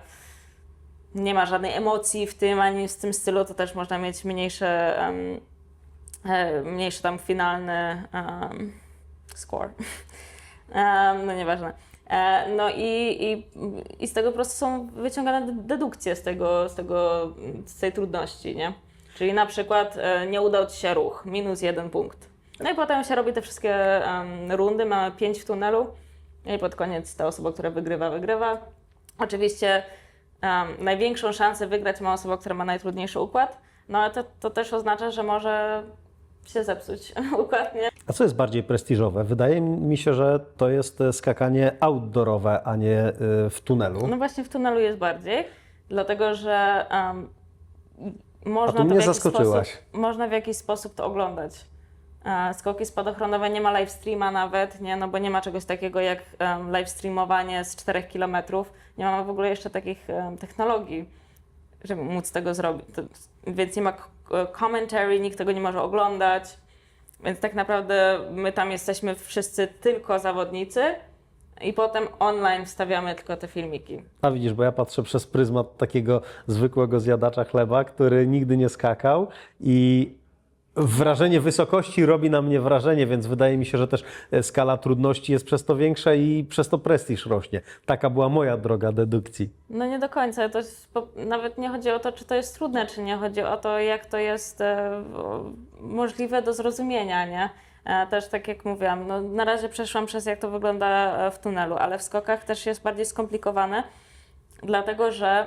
Speaker 1: nie ma żadnej emocji w tym, ani w tym stylu, to też można mieć mniejszy tam finalny score. No nieważne. No i z tego po prostu są wyciągane dedukcje z tej trudności, nie? Czyli na przykład nie udał Ci się ruch, -1 punkt. No i potem się robi te wszystkie rundy, mamy 5 w tunelu i pod koniec ta osoba, która wygrywa. Oczywiście największą szansę wygrać ma osoba, która ma najtrudniejszy układ, no ale to też oznacza, że może się zepsuć układ, nie?
Speaker 2: A co jest bardziej prestiżowe? Wydaje mi się, że to jest skakanie outdoorowe, a nie w tunelu.
Speaker 1: No właśnie w tunelu jest bardziej, dlatego że można w jakiś sposób to oglądać. Skoki spadochronowe nie ma live streama nawet, nie? No bo nie ma czegoś takiego jak live streamowanie z 4 km. Nie mamy w ogóle jeszcze takich technologii, żeby móc tego zrobić. Więc nie ma commentary, nikt tego nie może oglądać. Więc tak naprawdę my tam jesteśmy wszyscy tylko zawodnicy i potem online wstawiamy tylko te filmiki.
Speaker 2: A widzisz, bo ja patrzę przez pryzmat takiego zwykłego zjadacza chleba, który nigdy nie skakał i wrażenie wysokości robi na mnie wrażenie, więc wydaje mi się, że też skala trudności jest przez to większa i przez to prestiż rośnie. Taka była moja droga dedukcji.
Speaker 1: No nie do końca. To jest, nawet nie chodzi o to, czy to jest trudne, czy nie. Chodzi o to, jak to jest możliwe do zrozumienia, nie? Też tak jak mówiłam, no, na razie przeszłam przez jak to wygląda w tunelu, ale w skokach też jest bardziej skomplikowane, dlatego że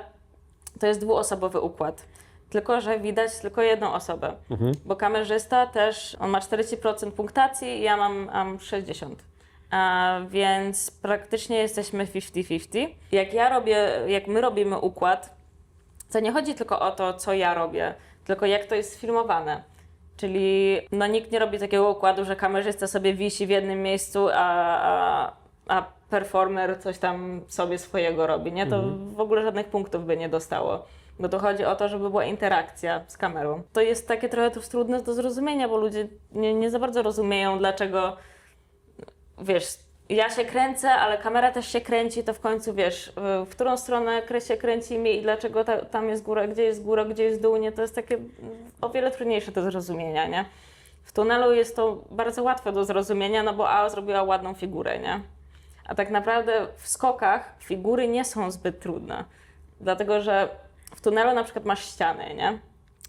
Speaker 1: to jest dwuosobowy układ. Tylko że widać tylko jedną osobę, bo kamerzysta też, on ma 40% punktacji, ja mam 60%. Więc praktycznie jesteśmy 50-50. Jak my robimy układ, to nie chodzi tylko o to, co ja robię, tylko jak to jest sfilmowane. Czyli no, nikt nie robi takiego układu, że kamerzysta sobie wisi w jednym miejscu, a performer coś tam sobie swojego robi. Nie? To w ogóle żadnych punktów by nie dostało. Bo to chodzi o to, żeby była interakcja z kamerą. To jest takie trochę trudne do zrozumienia, bo ludzie nie za bardzo rozumieją, dlaczego, wiesz, ja się kręcę, ale kamera też się kręci, to w końcu wiesz, w którą stronę się kręcimy i dlaczego tam jest góra, gdzie jest dół, nie? To jest takie o wiele trudniejsze do zrozumienia, nie? W tunelu jest to bardzo łatwe do zrozumienia, no bo A zrobiła ładną figurę, nie? A tak naprawdę w skokach figury nie są zbyt trudne, dlatego że w tunelu na przykład masz ściany, nie?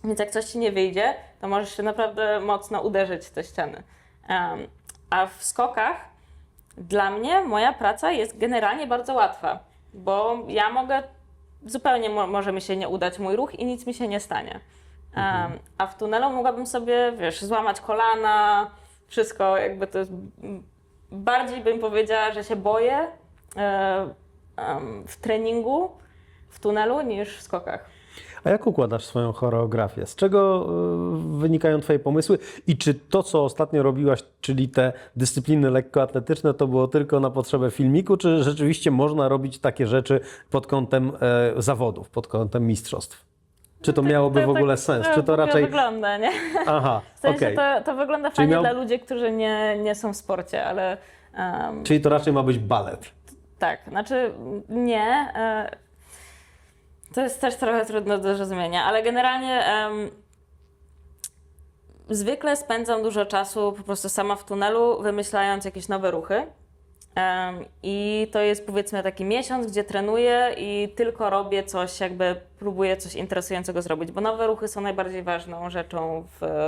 Speaker 1: Więc jak coś ci nie wyjdzie, to możesz się naprawdę mocno uderzyć w te ściany. A w skokach dla mnie moja praca jest generalnie bardzo łatwa, bo ja mogę, zupełnie może mi się nie udać mój ruch i nic mi się nie stanie. A w tunelu mogłabym sobie, wiesz, złamać kolana, wszystko jakby to jest, bardziej bym powiedziała, że się boję w treningu, w tunelu niż w skokach.
Speaker 2: A jak układasz swoją choreografię? Z czego wynikają Twoje pomysły? I czy to, co ostatnio robiłaś, czyli te dyscypliny lekkoatletyczne, to było tylko na potrzebę filmiku, czy rzeczywiście można robić takie rzeczy pod kątem zawodów, pod kątem mistrzostw? Czy to miałoby w ogóle sens? Czy to raczej...
Speaker 1: wygląda, nie?
Speaker 2: Aha,
Speaker 1: W sensie
Speaker 2: okej.
Speaker 1: to wygląda fajnie dla ludzi, którzy nie są w sporcie, ale...
Speaker 2: Czyli to raczej ma być balet.
Speaker 1: Tak, znaczy nie... To jest też trochę trudno do zrozumienia, ale generalnie zwykle spędzam dużo czasu po prostu sama w tunelu, wymyślając jakieś nowe ruchy. I to jest powiedzmy taki miesiąc, gdzie trenuję i tylko robię coś, jakby próbuję coś interesującego zrobić, bo nowe ruchy są najbardziej ważną rzeczą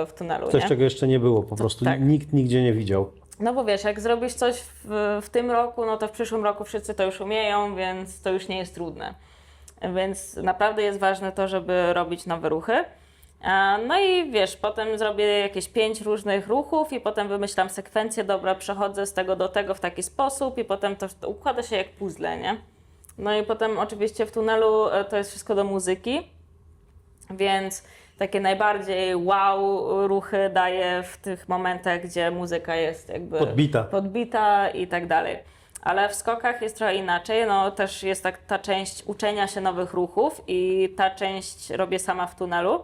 Speaker 1: w tunelu.
Speaker 2: Coś,
Speaker 1: nie?
Speaker 2: czego jeszcze nie było, po prostu
Speaker 1: tak.
Speaker 2: nikt nigdzie nie widział.
Speaker 1: No bo wiesz, jak zrobisz coś w tym roku, no to w przyszłym roku wszyscy to już umieją, więc to już nie jest trudne. Więc naprawdę jest ważne to, żeby robić nowe ruchy. No i wiesz, potem zrobię jakieś 5 różnych ruchów i potem wymyślam sekwencję, dobra, przechodzę z tego do tego w taki sposób i potem to układa się jak puzzle, nie? No i potem oczywiście w tunelu to jest wszystko do muzyki, więc takie najbardziej wow ruchy daję w tych momentach, gdzie muzyka jest jakby podbita i tak dalej. Ale w skokach jest trochę inaczej, no też jest ta część uczenia się nowych ruchów i ta część robię sama w tunelu,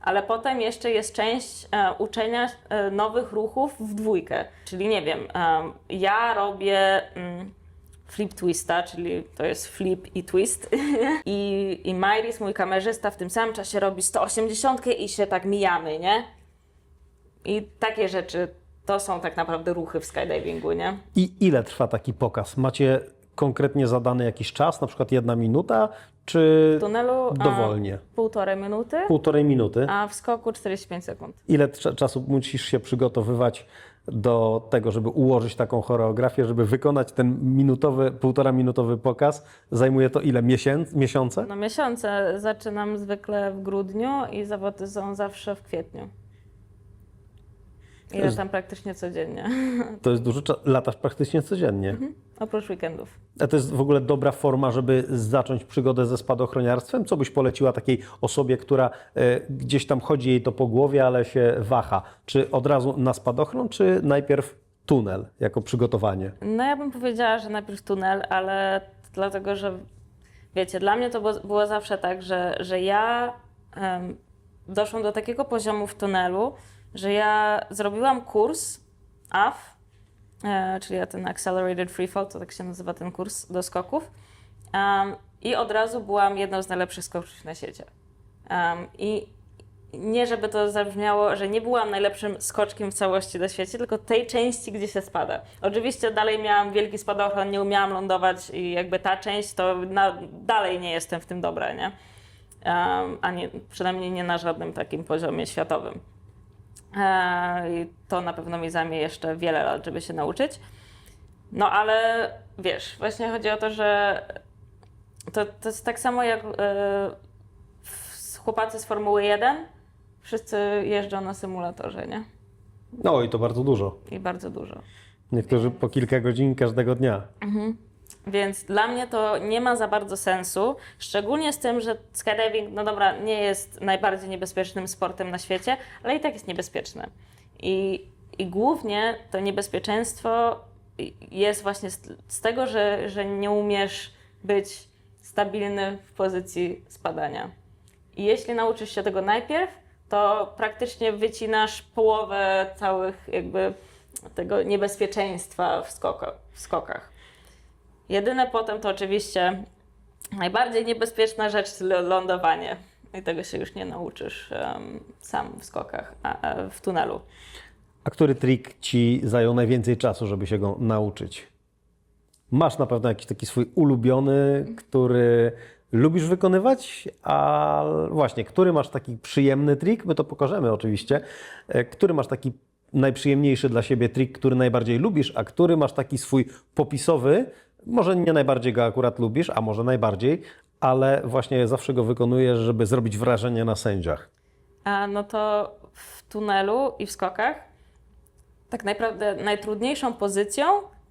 Speaker 1: ale potem jeszcze jest część uczenia nowych ruchów w dwójkę, czyli nie wiem, ja robię flip twista, czyli to jest flip i twist i Mairis, mój kamerzysta, w tym samym czasie robi 180 i się tak mijamy, nie? I takie rzeczy. To są tak naprawdę ruchy w skydivingu, nie?
Speaker 2: I ile trwa taki pokaz? Macie konkretnie zadany jakiś czas, na przykład 1 minuta, czy
Speaker 1: w tunelu
Speaker 2: dowolnie?
Speaker 1: 1,5 minuty,
Speaker 2: 1,5 minuty.
Speaker 1: a w skoku 45 sekund.
Speaker 2: Ile czasu musisz się przygotowywać do tego, żeby ułożyć taką choreografię, żeby wykonać ten minutowy, 1,5 minutowy pokaz? Zajmuje to ile? Miesiące?
Speaker 1: No miesiące. Zaczynam zwykle w grudniu i zawody są zawsze w kwietniu. I latam praktycznie codziennie.
Speaker 2: To jest dużo czasu. Latasz praktycznie codziennie.
Speaker 1: Oprócz weekendów.
Speaker 2: A to jest w ogóle dobra forma, żeby zacząć przygodę ze spadochroniarstwem? Co byś poleciła takiej osobie, która gdzieś tam chodzi jej to po głowie, ale się waha? Czy od razu na spadochron, czy najpierw tunel jako przygotowanie?
Speaker 1: No ja bym powiedziała, że najpierw tunel, ale dlatego, że wiecie, dla mnie to było zawsze tak, że ja doszłam do takiego poziomu w tunelu, że ja zrobiłam kurs AF czyli ten Accelerated Free Fall, to tak się nazywa ten kurs do skoków. I od razu byłam jedną z najlepszych skoczków na świecie. I nie żeby to zabrzmiało, że nie byłam najlepszym skoczkiem w całości na świecie, tylko tej części, gdzie się spada. Oczywiście dalej miałam wielki spadochron, nie umiałam lądować i jakby ta część to dalej nie jestem w tym dobra, nie? Przynajmniej nie na żadnym takim poziomie światowym. I to na pewno mi zajmie jeszcze wiele lat, żeby się nauczyć. No ale wiesz, właśnie chodzi o to, że to jest tak samo jak chłopacy z Formuły 1. Wszyscy jeżdżą na symulatorze, nie?
Speaker 2: No i to bardzo dużo.
Speaker 1: I bardzo dużo.
Speaker 2: Niektórzy po kilka godzin każdego dnia.
Speaker 1: Więc dla mnie to nie ma za bardzo sensu, szczególnie z tym, że skydiving, no dobra, nie jest najbardziej niebezpiecznym sportem na świecie, ale i tak jest niebezpieczny. I głównie to niebezpieczeństwo jest właśnie z tego, że nie umiesz być stabilny w pozycji spadania. I jeśli nauczysz się tego najpierw, to praktycznie wycinasz połowę całych jakby tego niebezpieczeństwa w skokach. Jedyne potem to oczywiście najbardziej niebezpieczna rzecz, lądowanie. I tego się już nie nauczysz sam w skokach, w tunelu.
Speaker 2: A który trik Ci zajął najwięcej czasu, żeby się go nauczyć? Masz na pewno jakiś taki swój ulubiony, który lubisz wykonywać, a właśnie, który masz taki przyjemny trik? My to pokażemy oczywiście. Który masz taki najprzyjemniejszy dla siebie trik, który najbardziej lubisz, a który masz taki swój popisowy, może nie najbardziej go akurat lubisz, a może najbardziej, ale właśnie zawsze go wykonujesz, żeby zrobić wrażenie na sędziach.
Speaker 1: No to w tunelu i w skokach tak naprawdę najtrudniejszą pozycją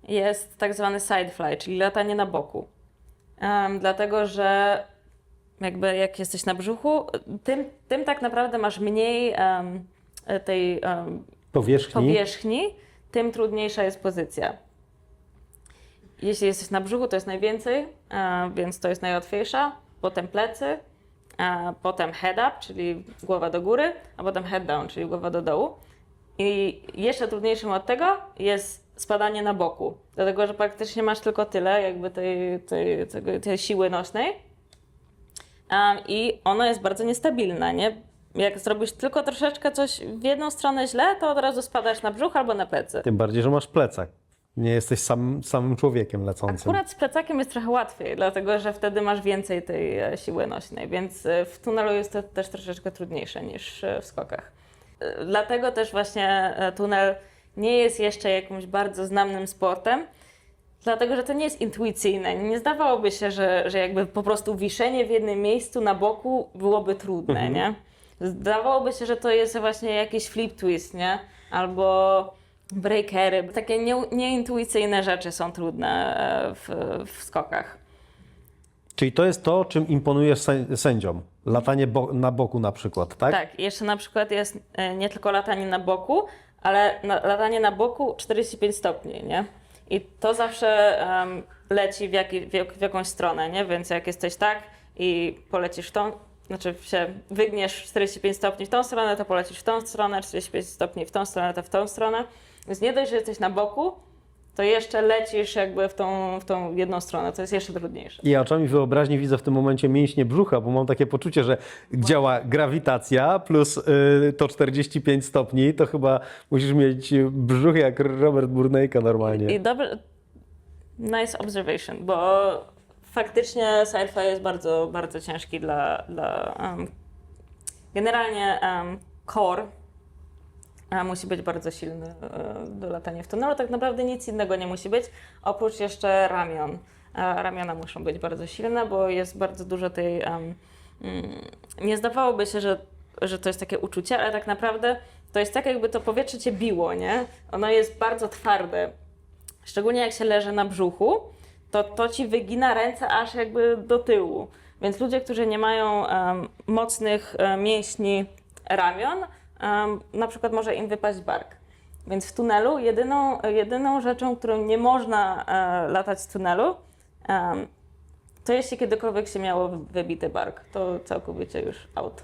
Speaker 1: jest tak zwany side fly, czyli latanie na boku. Dlatego, że jakby jak jesteś na brzuchu, tym tak naprawdę masz mniej tej powierzchni, tym trudniejsza jest pozycja. Jeśli jesteś na brzuchu, to jest najwięcej, więc to jest najłatwiejsza. Potem plecy, potem head up, czyli głowa do góry, a potem head down, czyli głowa do dołu. I jeszcze trudniejszym od tego jest spadanie na boku, dlatego że praktycznie masz tylko tyle jakby tej siły nośnej i ona jest bardzo niestabilna, nie? Jak zrobisz tylko troszeczkę coś w jedną stronę źle, to od razu spadasz na brzuch albo na plecy.
Speaker 2: Tym bardziej, że masz plecak. Nie jesteś samym człowiekiem lecącym.
Speaker 1: Akurat z plecakiem jest trochę łatwiej, dlatego że wtedy masz więcej tej siły nośnej, więc w tunelu jest to też troszeczkę trudniejsze niż w skokach. Dlatego też właśnie tunel nie jest jeszcze jakimś bardzo znanym sportem, dlatego że to nie jest intuicyjne. Nie zdawałoby się, że jakby po prostu wiszenie w jednym miejscu na boku byłoby trudne, nie? Zdawałoby się, że to jest właśnie jakiś flip twist, nie? Albo breakery. Takie nieintuicyjne rzeczy są trudne w skokach.
Speaker 2: Czyli to jest to, czym imponujesz sędziom? Latanie na boku na przykład, tak?
Speaker 1: Tak, jeszcze na przykład jest nie tylko latanie na boku, ale latanie na boku 45 stopni, nie? I to zawsze leci w jakąś stronę, nie? Więc jak jesteś tak i polecisz w tą, znaczy się wygniesz 45 stopni w tą stronę, to polecisz w tą stronę, 45 stopni w tą stronę, to w tą stronę. Więc nie dość, że jesteś na boku, to jeszcze lecisz jakby w tą jedną stronę, to jest jeszcze trudniejsze.
Speaker 2: Ja oczami wyobraźni widzę w tym momencie mięśnie brzucha, bo mam takie poczucie, że działa grawitacja plus to 45 stopni, to chyba musisz mieć brzuch jak Robert Burnejka normalnie.
Speaker 1: I dobrze, nice observation, bo faktycznie sci-fi jest bardzo, bardzo ciężki generalnie core musi być bardzo silny do latania w tunelu. Tak naprawdę nic innego nie musi być, oprócz jeszcze ramion. Ramiona muszą być bardzo silne, bo jest bardzo dużo tej... nie zdawałoby się, że to jest takie uczucie, ale tak naprawdę to jest tak, jakby to powietrze cię biło, nie? Ono jest bardzo twarde. Szczególnie jak się leży na brzuchu, to ci wygina ręce aż jakby do tyłu. Więc ludzie, którzy nie mają mocnych mięśni ramion, na przykład może im wypaść bark. Więc w tunelu jedyną rzeczą, którą nie można latać w tunelu, to jeśli kiedykolwiek się miało wybity bark, to całkowicie już out.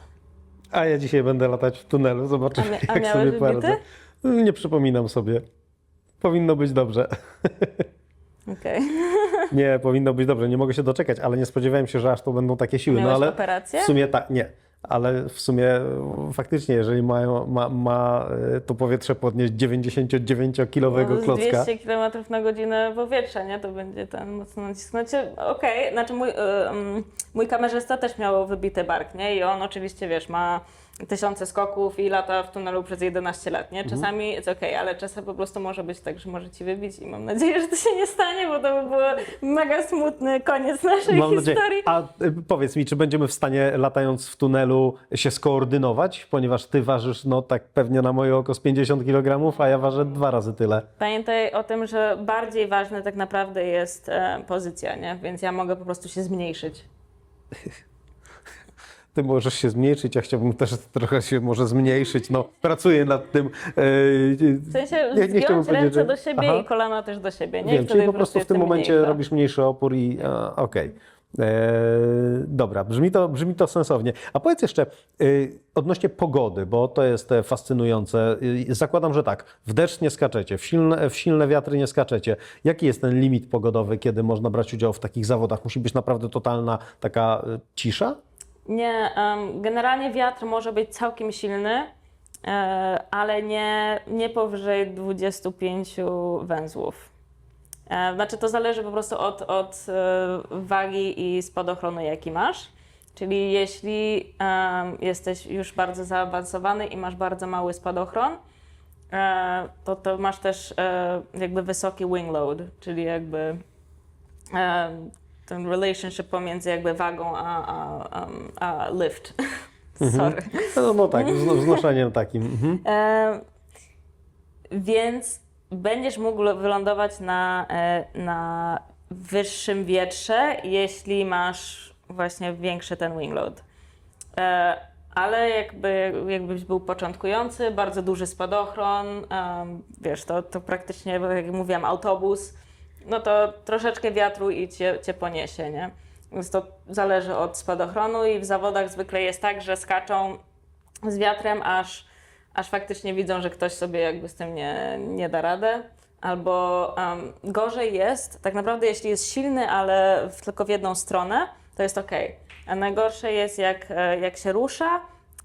Speaker 2: A ja dzisiaj będę latać w tunelu, zobaczymy jak
Speaker 1: miałeś
Speaker 2: sobie
Speaker 1: wybity?
Speaker 2: poradzę. Nie przypominam sobie. Powinno być dobrze.
Speaker 1: Okej.
Speaker 2: Nie, powinno być dobrze. Nie mogę się doczekać, ale nie spodziewałem się, że aż to będą takie siły.
Speaker 1: Miałeś
Speaker 2: No ale
Speaker 1: operację?
Speaker 2: w sumie tak, nie. Ale w sumie faktycznie, jeżeli ma to powietrze podnieść 99-kilowego
Speaker 1: Z
Speaker 2: klocka.
Speaker 1: 200 km na godzinę powietrza, nie? To będzie ten mocno nacisk. Znaczy, okej, znaczy mój kamerzysta też miał wybity bark, nie? I on oczywiście, wiesz, ma tysiące skoków i lata w tunelu przez 11 lat, nie? Czasami jest okej, ale czasem po prostu może być tak, że może ci wybić i mam nadzieję, że to się nie stanie, bo to by był mega smutny koniec naszej
Speaker 2: Mam nadzieję.
Speaker 1: historii.
Speaker 2: A powiedz mi, czy będziemy w stanie, latając w tunelu, się skoordynować? Ponieważ ty ważysz, no tak pewnie na moje oko z 50 kg, a ja ważę 2 razy tyle.
Speaker 1: Pamiętaj o tym, że bardziej ważne tak naprawdę jest pozycja, nie? Więc ja mogę po prostu się zmniejszyć.
Speaker 2: Ty możesz się zmniejszyć, ja chciałbym też trochę się może zmniejszyć. No, pracuję nad tym.
Speaker 1: W sensie
Speaker 2: Nie chciałbym
Speaker 1: zgiąć
Speaker 2: powiedzieć,
Speaker 1: ręce
Speaker 2: że-
Speaker 1: do siebie
Speaker 2: Aha.
Speaker 1: i kolana też do siebie, nie? I
Speaker 2: Wiem,
Speaker 1: wtedy
Speaker 2: czyli po prostu w tym
Speaker 1: jestem
Speaker 2: momencie
Speaker 1: mniejsza.
Speaker 2: robisz mniejszy opór i okej. Dobra, brzmi to sensownie. A powiedz jeszcze odnośnie pogody, bo to jest fascynujące. Zakładam, że tak, w deszcz nie skaczecie, w silne wiatry nie skaczecie. Jaki jest ten limit pogodowy, kiedy można brać udział w takich zawodach? Musi być naprawdę totalna taka cisza?
Speaker 1: Nie, generalnie wiatr może być całkiem silny, ale nie powyżej 25 węzłów. Znaczy to zależy po prostu od wagi i spadochronu, jaki masz. Czyli jeśli jesteś już bardzo zaawansowany i masz bardzo mały spadochron, to masz też jakby wysoki wing load, czyli jakby ten relationship pomiędzy jakby wagą a lift. Sorry.
Speaker 2: No tak, wznoszeniem takim. Mhm.
Speaker 1: Więc będziesz mógł wylądować na wyższym wietrze, jeśli masz właśnie większy ten wing load. Ale jakbyś był początkujący, bardzo duży spadochron, wiesz, to praktycznie, jak mówiłam, autobus, no to troszeczkę wiatru i cię poniesie, nie? Więc to zależy od spadochronu i w zawodach zwykle jest tak, że skaczą z wiatrem, aż faktycznie widzą, że ktoś sobie jakby z tym nie da radę. Albo gorzej jest, tak naprawdę jeśli jest silny, ale tylko w jedną stronę, to jest okej. A najgorsze jest jak się rusza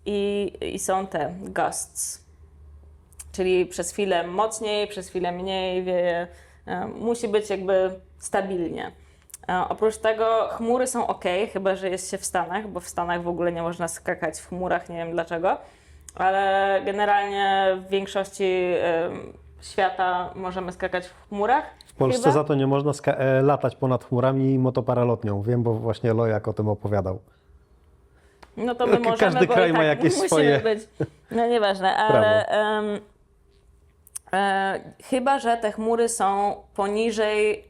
Speaker 1: i są te gusts. Czyli przez chwilę mocniej, przez chwilę mniej wieje. Musi być jakby stabilnie. Oprócz tego chmury są ok, chyba że jest się w Stanach, bo w Stanach w ogóle nie można skakać w chmurach, nie wiem dlaczego, ale generalnie w większości świata możemy skakać w chmurach.
Speaker 2: W Polsce
Speaker 1: chyba.
Speaker 2: za to nie można latać ponad chmurami motoparalotnią. Wiem, bo właśnie Lojak o tym opowiadał.
Speaker 1: No to my możemy,
Speaker 2: Każdy
Speaker 1: bo
Speaker 2: kraj
Speaker 1: i
Speaker 2: ma
Speaker 1: tak
Speaker 2: jakieś
Speaker 1: musimy
Speaker 2: swoje
Speaker 1: być. No nieważne, ale chyba że te chmury są poniżej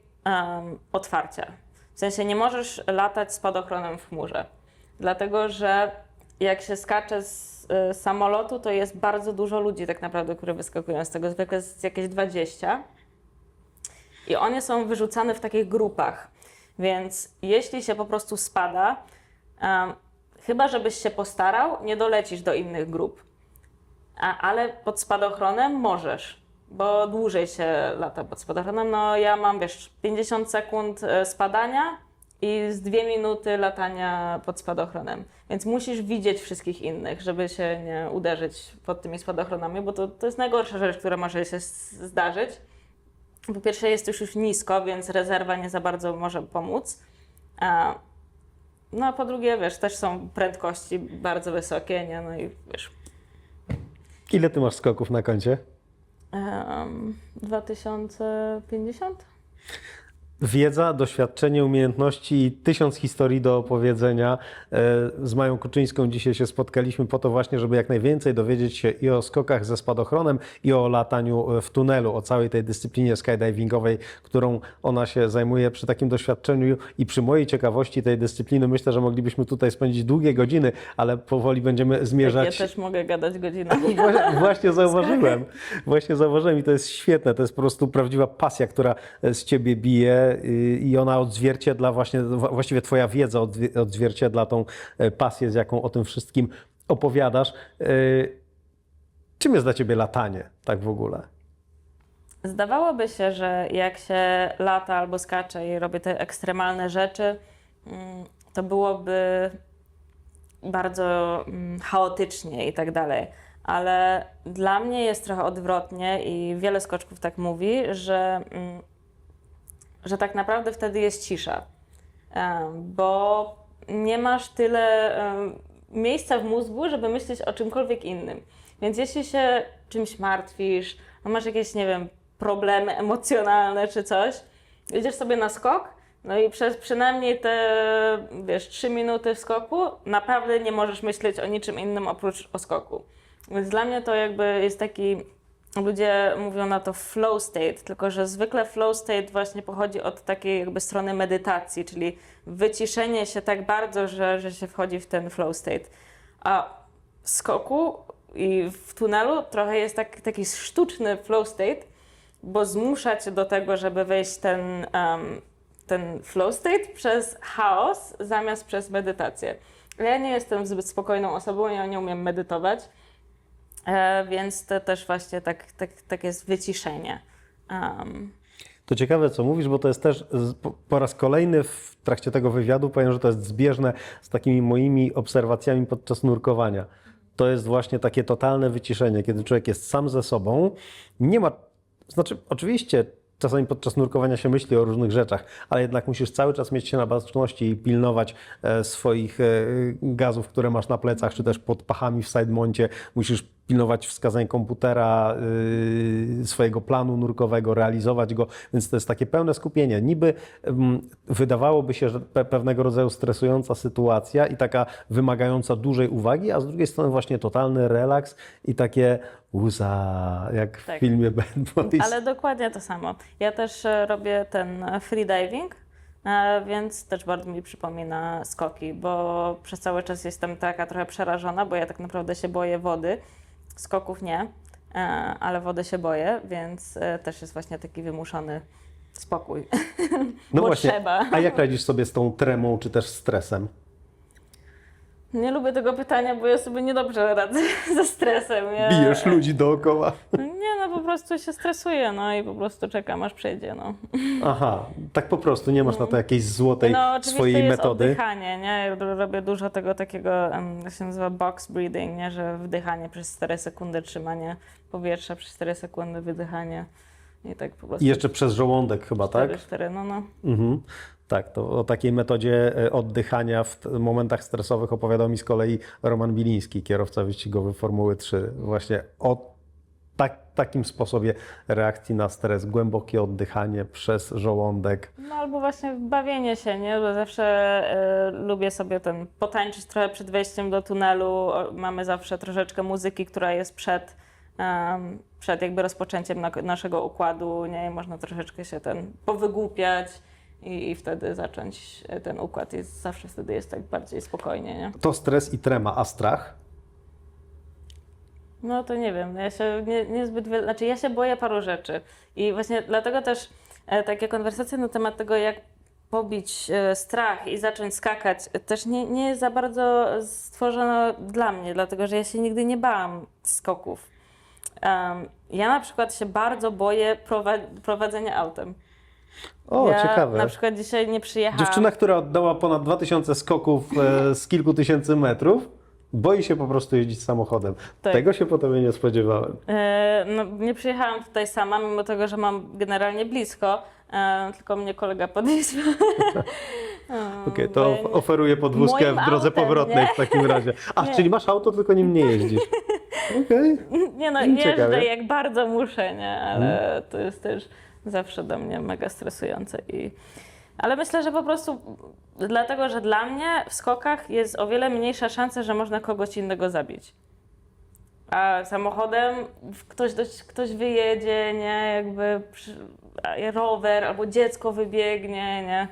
Speaker 1: otwarcia. W sensie nie możesz latać spadochronem w chmurze, dlatego że jak się skacze z samolotu, to jest bardzo dużo ludzi tak naprawdę, które wyskakują z tego, zwykle jest jakieś 20 i one są wyrzucane w takich grupach, więc jeśli się po prostu spada, chyba żebyś się postarał, nie dolecisz do innych grup, ale pod spadochronem możesz, bo dłużej się lata pod spadochronem. No ja mam, wiesz, 50 sekund spadania i z 2 minuty latania pod spadochronem. Więc musisz widzieć wszystkich innych, żeby się nie uderzyć pod tymi spadochronami, bo to jest najgorsza rzecz, która może się zdarzyć. Po pierwsze jest już nisko, więc rezerwa nie za bardzo może pomóc. No a po drugie, wiesz, też są prędkości bardzo wysokie, nie? No i wiesz...
Speaker 2: Ile ty masz skoków na koncie?
Speaker 1: 2050?
Speaker 2: Wiedza, doświadczenie, umiejętności i 1000 historii do opowiedzenia. Z Mają Kuczyńską dzisiaj się spotkaliśmy po to właśnie, żeby jak najwięcej dowiedzieć się i o skokach ze spadochronem, i o lataniu w tunelu, o całej tej dyscyplinie skydivingowej, którą ona się zajmuje. Przy takim doświadczeniu i przy mojej ciekawości tej dyscypliny myślę, że moglibyśmy tutaj spędzić długie godziny, ale powoli będziemy zmierzać.
Speaker 1: Ja też mogę gadać godzinami.
Speaker 2: Właśnie zauważyłem i to jest świetne, to jest po prostu prawdziwa pasja, która z ciebie bije i ona odzwierciedla właściwie twoja wiedza odzwierciedla tą pasję, z jaką o tym wszystkim opowiadasz. Czym jest dla ciebie latanie tak w ogóle?
Speaker 1: Zdawałoby się, że jak się lata albo skacze i robi te ekstremalne rzeczy, to byłoby bardzo chaotycznie i tak dalej. Ale dla mnie jest trochę odwrotnie i wiele skoczków tak mówi, że tak naprawdę wtedy jest cisza, bo nie masz tyle miejsca w mózgu, żeby myśleć o czymkolwiek innym. Więc jeśli się czymś martwisz, no masz jakieś, nie wiem, problemy emocjonalne czy coś, idziesz sobie na skok, no i przez przynajmniej te, wiesz, 3 minuty w skoku naprawdę nie możesz myśleć o niczym innym oprócz o skoku. Więc dla mnie to jakby jest taki, ludzie mówią na to flow state, tylko że zwykle flow state właśnie pochodzi od takiej jakby strony medytacji, czyli wyciszenie się tak bardzo, że się wchodzi w ten flow state. A w skoku i w tunelu trochę jest taki sztuczny flow state, bo zmusza cię do tego, żeby wejść ten flow state przez chaos zamiast przez medytację. Ja nie jestem zbyt spokojną osobą, ja nie umiem medytować, więc to też właśnie tak jest wyciszenie.
Speaker 2: To ciekawe, co mówisz, bo to jest też po raz kolejny w trakcie tego wywiadu powiem, że to jest zbieżne z takimi moimi obserwacjami podczas nurkowania. To jest właśnie takie totalne wyciszenie, kiedy człowiek jest sam ze sobą, nie ma, znaczy oczywiście czasami podczas nurkowania się myśli o różnych rzeczach, ale jednak musisz cały czas mieć się na baczności i pilnować swoich gazów, które masz na plecach, czy też pod pachami w sidemoncie. Musisz pilnować wskazań komputera, swojego planu nurkowego, realizować go, więc to jest takie pełne skupienie. Niby wydawałoby się, że pewnego rodzaju stresująca sytuacja i taka wymagająca dużej uwagi, a z drugiej strony właśnie totalny relaks i takie łza, jak w filmie Bad Boys.
Speaker 1: Ale dokładnie to samo. Ja też robię ten freediving, więc też bardzo mi przypomina skoki, bo przez cały czas jestem taka trochę przerażona, bo ja tak naprawdę się boję wody. Skoków nie, ale wody się boję, więc też jest właśnie taki wymuszony spokój.
Speaker 2: No
Speaker 1: bo
Speaker 2: właśnie,
Speaker 1: trzeba.
Speaker 2: a jak radzisz sobie z tą tremą czy też stresem?
Speaker 1: Nie lubię tego pytania, bo ja sobie niedobrze radzę ze stresem.
Speaker 2: Bijesz ludzi dookoła.
Speaker 1: Nie, no po prostu się stresuję, no i po prostu czekam, aż przejdzie, no.
Speaker 2: Aha, tak po prostu, nie masz na to jakiejś złotej
Speaker 1: No oczywiście
Speaker 2: swojej
Speaker 1: jest
Speaker 2: metody.
Speaker 1: oddychanie, nie? Ja robię dużo tego takiego, jak się nazywa box breathing, nie? Że wdychanie przez 4 sekundy, trzymanie powietrza przez 4 sekundy, wydychanie i tak po prostu.
Speaker 2: I jeszcze przez żołądek chyba, tak?
Speaker 1: 4, no.
Speaker 2: Mhm. Tak, to o takiej metodzie oddychania w momentach stresowych opowiadał mi z kolei Roman Biliński, kierowca wyścigowy Formuły 3. Właśnie o takim sposobie reakcji na stres, głębokie oddychanie przez żołądek.
Speaker 1: No albo właśnie bawienie się, nie? Bo zawsze lubię sobie potańczyć trochę przed wejściem do tunelu. Mamy zawsze troszeczkę muzyki, która jest przed jakby rozpoczęciem naszego układu, nie? I można troszeczkę się powygłupiać i wtedy zacząć ten układ. Zawsze wtedy jest tak bardziej spokojnie, nie?
Speaker 2: To stres i trema, a strach?
Speaker 1: No to nie wiem, ja się niezbyt wiele, znaczy ja się boję paru rzeczy i właśnie dlatego też takie konwersacje na temat tego, jak pobić strach i zacząć skakać, też nie jest za bardzo stworzone dla mnie, dlatego że ja się nigdy nie bałam skoków. Ja na przykład się bardzo boję prowadzenia autem.
Speaker 2: O,
Speaker 1: Ja
Speaker 2: ciekawe.
Speaker 1: na przykład dzisiaj nie przyjechałam.
Speaker 2: Dziewczyna, która oddała ponad 2000 skoków z kilku tysięcy metrów, boi się po prostu jeździć samochodem.
Speaker 1: Tak.
Speaker 2: Tego się po tobie nie spodziewałem.
Speaker 1: No, nie przyjechałam tutaj sama, mimo tego, że mam generalnie blisko, tylko mnie kolega podwiózł.
Speaker 2: Okej, to oferuję podwózkę
Speaker 1: Moim
Speaker 2: w drodze
Speaker 1: autem,
Speaker 2: powrotnej
Speaker 1: nie?
Speaker 2: w takim razie. A,
Speaker 1: Nie.
Speaker 2: czyli masz auto, tylko nim nie jeździsz. Okej.
Speaker 1: Nie no,
Speaker 2: Ciekawe.
Speaker 1: jeżdżę jak bardzo muszę, nie? Ale to jest też zawsze do mnie mega stresujące. Ale myślę, że po prostu dlatego, że dla mnie w skokach jest o wiele mniejsza szansa, że można kogoś innego zabić. A samochodem ktoś wyjedzie, nie? Jakby rower albo dziecko wybiegnie, nie?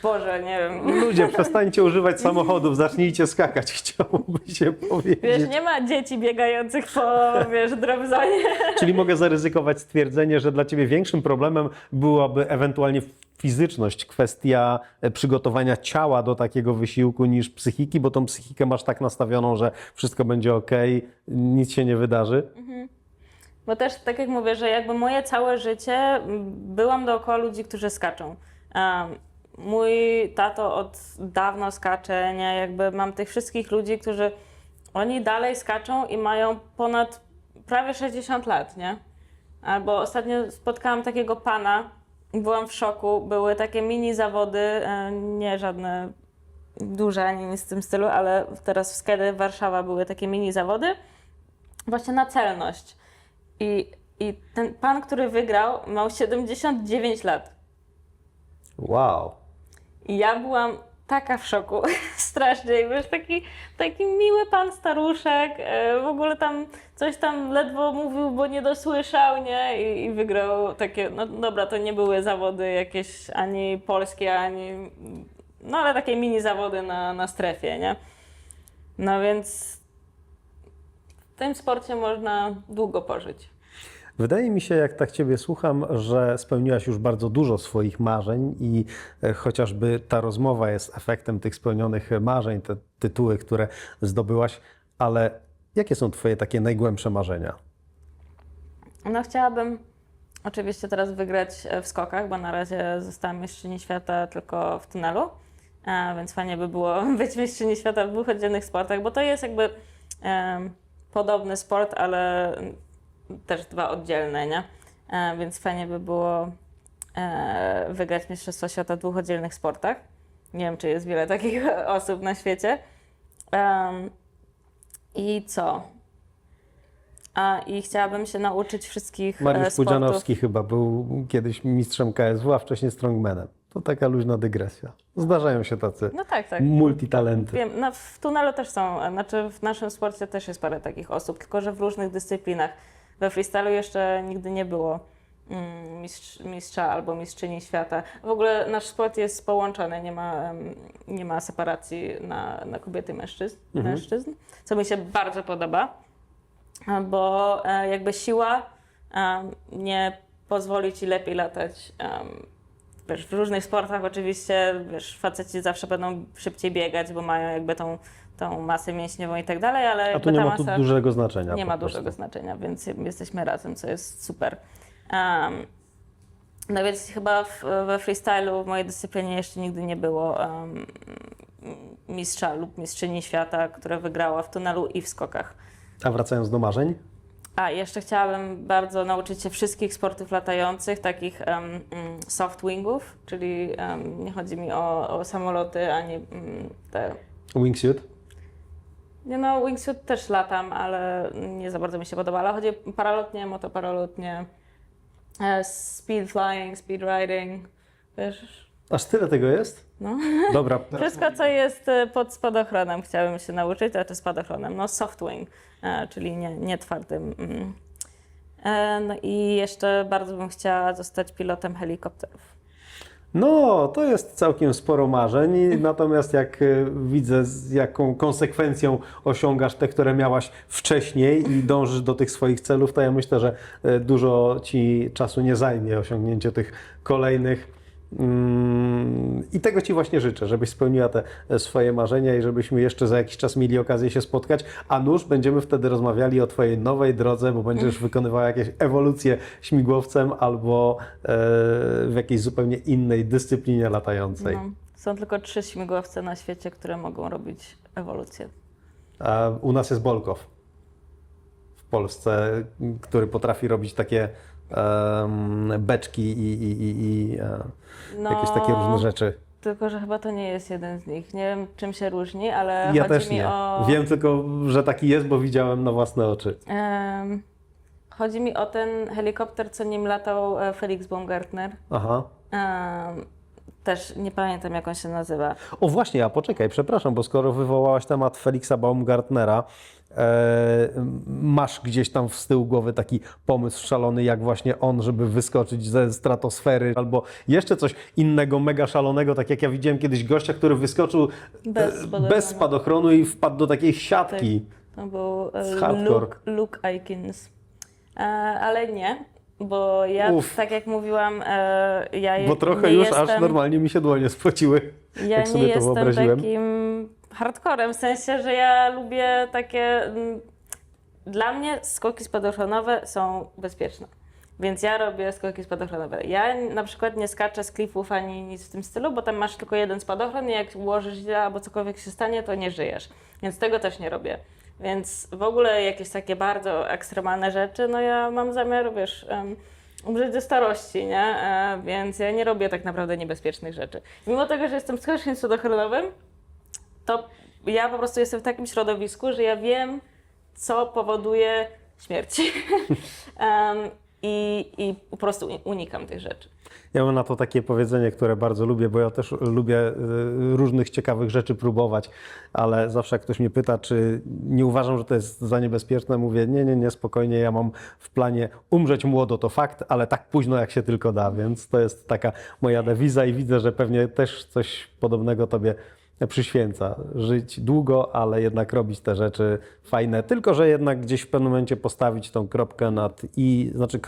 Speaker 1: Boże, nie wiem.
Speaker 2: Ludzie, przestańcie używać samochodów, zacznijcie skakać, chciałoby się powiedzieć.
Speaker 1: Wiesz, nie ma dzieci biegających po, drobzonie.
Speaker 2: Czyli mogę zaryzykować stwierdzenie, że dla ciebie większym problemem byłaby ewentualnie fizyczność, kwestia przygotowania ciała do takiego wysiłku niż psychiki, bo tą psychikę masz tak nastawioną, że wszystko będzie ok, nic się nie wydarzy.
Speaker 1: Bo też, tak jak mówię, że jakby moje całe życie byłam dookoła ludzi, którzy skaczą. Mój tato od dawna skacze, nie? Jakby mam tych wszystkich ludzi, którzy oni dalej skaczą i mają ponad prawie 60 lat, nie? Albo ostatnio spotkałam takiego pana i byłam w szoku. Były takie mini zawody, nie żadne duże ani nic w tym stylu, ale teraz w Skedy Warszawa były takie mini zawody właśnie na celność. I ten pan, który wygrał, miał 79 lat.
Speaker 2: Wow.
Speaker 1: I ja byłam taka w szoku, strasznie. I wiesz, taki miły pan staruszek, w ogóle tam coś tam ledwo mówił, bo nie dosłyszał, nie? I wygrał takie, no dobra, to nie były zawody jakieś ani polskie, ani, no ale takie mini zawody na strefie, nie? No więc w tym sporcie można długo pożyć.
Speaker 2: Wydaje mi się, jak tak Ciebie słucham, że spełniłaś już bardzo dużo swoich marzeń i chociażby ta rozmowa jest efektem tych spełnionych marzeń, te tytuły, które zdobyłaś, ale jakie są Twoje takie najgłębsze marzenia?
Speaker 1: No chciałabym oczywiście teraz wygrać w skokach, bo na razie zostałam mistrzyni świata tylko w tunelu, więc fajnie by było być mistrzyni świata w dwóch oddzielnych sportach, bo to jest jakby podobny sport, ale też dwa oddzielne, nie? Więc fajnie by było wygrać Mistrzostwo Świata w dwóch oddzielnych sportach. Nie wiem, czy jest wiele takich osób na świecie. I co? I chciałabym się nauczyć wszystkich
Speaker 2: Mariusz
Speaker 1: sportów.
Speaker 2: Pudzianowski chyba był kiedyś mistrzem KSW, a wcześniej strongmanem. To taka luźna dygresja. Zdarzają się tacy
Speaker 1: No tak.
Speaker 2: multitalenty.
Speaker 1: Wiem, no w tunelu też są, znaczy w naszym sporcie też jest parę takich osób, tylko że w różnych dyscyplinach. We freestylu jeszcze nigdy nie było mistrza albo mistrzyni świata. W ogóle nasz sport jest połączony, nie ma separacji na kobiety i mężczyzn, co mi się bardzo podoba, bo jakby siła nie pozwoli ci lepiej latać. Wiesz, w różnych sportach oczywiście, wiesz, faceci zawsze będą szybciej biegać, bo mają jakby tą masę mięśniową i tak dalej, ale
Speaker 2: A
Speaker 1: jakby
Speaker 2: tu nie
Speaker 1: ta
Speaker 2: ma tu
Speaker 1: masa
Speaker 2: dużego znaczenia.
Speaker 1: nie
Speaker 2: po
Speaker 1: ma
Speaker 2: prostu.
Speaker 1: dużego znaczenia, więc jesteśmy razem, co jest super. No więc chyba we freestylu w mojej dyscyplinie jeszcze nigdy nie było mistrza lub mistrzyni świata, która wygrała w tunelu i w skokach.
Speaker 2: A wracając do marzeń?
Speaker 1: Jeszcze chciałabym bardzo nauczyć się wszystkich sportów latających, takich soft wingów, czyli nie chodzi mi o samoloty, ani te...
Speaker 2: Wingsuit?
Speaker 1: Nie no, wingsuit też latam, ale nie za bardzo mi się podoba, ale chodzi o paralotnie, motoparalotnie, speed flying, speed riding, wiesz...
Speaker 2: Aż tyle tego jest?
Speaker 1: No.
Speaker 2: Dobra.
Speaker 1: Wszystko, co jest pod spadochronem, chciałabym się nauczyć, znaczy spadochronem, no soft wing, czyli nie twardym. No i jeszcze bardzo bym chciała zostać pilotem helikopterów.
Speaker 2: No, to jest całkiem sporo marzeń, natomiast jak widzę, z jaką konsekwencją osiągasz te, które miałaś wcześniej i dążysz do tych swoich celów, to ja myślę, że dużo Ci czasu nie zajmie osiągnięcie tych kolejnych. I tego Ci właśnie życzę, żebyś spełniła te swoje marzenia i żebyśmy jeszcze za jakiś czas mieli okazję się spotkać, a nuż będziemy wtedy rozmawiali o Twojej nowej drodze, bo będziesz wykonywała jakieś ewolucje śmigłowcem albo w jakiejś zupełnie innej dyscyplinie latającej.
Speaker 1: No, są tylko 3 śmigłowce na świecie, które mogą robić ewolucję.
Speaker 2: A u nas jest Bolkow w Polsce, który potrafi robić takie beczki i jakieś takie różne rzeczy.
Speaker 1: Tylko, że chyba to nie jest jeden z nich. Nie wiem, czym się różni, ale
Speaker 2: Ja
Speaker 1: chodzi
Speaker 2: też
Speaker 1: mi
Speaker 2: nie.
Speaker 1: o...
Speaker 2: Wiem tylko, że taki jest, bo widziałem na własne oczy.
Speaker 1: Chodzi mi o ten helikopter, co nim latał Felix Baumgartner.
Speaker 2: Aha.
Speaker 1: Też nie pamiętam, jak on się nazywa.
Speaker 2: O właśnie, a poczekaj, przepraszam, bo skoro wywołałaś temat Felixa Baumgartnera, masz gdzieś tam z tyłu głowy taki pomysł szalony, jak właśnie on, żeby wyskoczyć ze stratosfery, albo jeszcze coś innego, mega szalonego, tak jak ja widziałem kiedyś gościa, który wyskoczył bez spadochronu i wpadł do takiej siatki.
Speaker 1: To był
Speaker 2: hardcore.
Speaker 1: Luke Aikins. Ale nie, bo ja, tak jak mówiłam,
Speaker 2: Bo trochę
Speaker 1: nie
Speaker 2: już
Speaker 1: jestem,
Speaker 2: aż normalnie mi się dłonie spociły,
Speaker 1: ja
Speaker 2: jak sobie
Speaker 1: nie
Speaker 2: to
Speaker 1: jestem
Speaker 2: wyobraziłem.
Speaker 1: takim hardcorem, w sensie, że ja lubię takie dla mnie skoki spadochronowe są bezpieczne. Więc ja robię skoki spadochronowe. Ja na przykład nie skaczę z klifów ani nic w tym stylu, bo tam masz tylko jeden spadochron i jak ułożysz źle albo cokolwiek się stanie, to nie żyjesz. Więc tego też nie robię. Więc w ogóle jakieś takie bardzo ekstremalne rzeczy, no ja mam zamiar, wiesz, umrzeć ze starości, nie? Więc ja nie robię tak naprawdę niebezpiecznych rzeczy. Mimo tego, że jestem skoczkiem spadochronowym, to ja po prostu jestem w takim środowisku, że ja wiem, co powoduje śmierć. I po prostu unikam tych rzeczy.
Speaker 2: Ja mam na to takie powiedzenie, które bardzo lubię, bo ja też lubię różnych ciekawych rzeczy próbować, ale zawsze jak ktoś mnie pyta, czy nie uważam, że to jest za niebezpieczne, mówię nie, spokojnie, ja mam w planie umrzeć młodo, to fakt, ale tak późno jak się tylko da, więc to jest taka moja dewiza i widzę, że pewnie też coś podobnego tobie przyświęca. Żyć długo, ale jednak robić te rzeczy fajne, tylko że jednak gdzieś w pewnym momencie postawić tą kropkę nad i, znaczy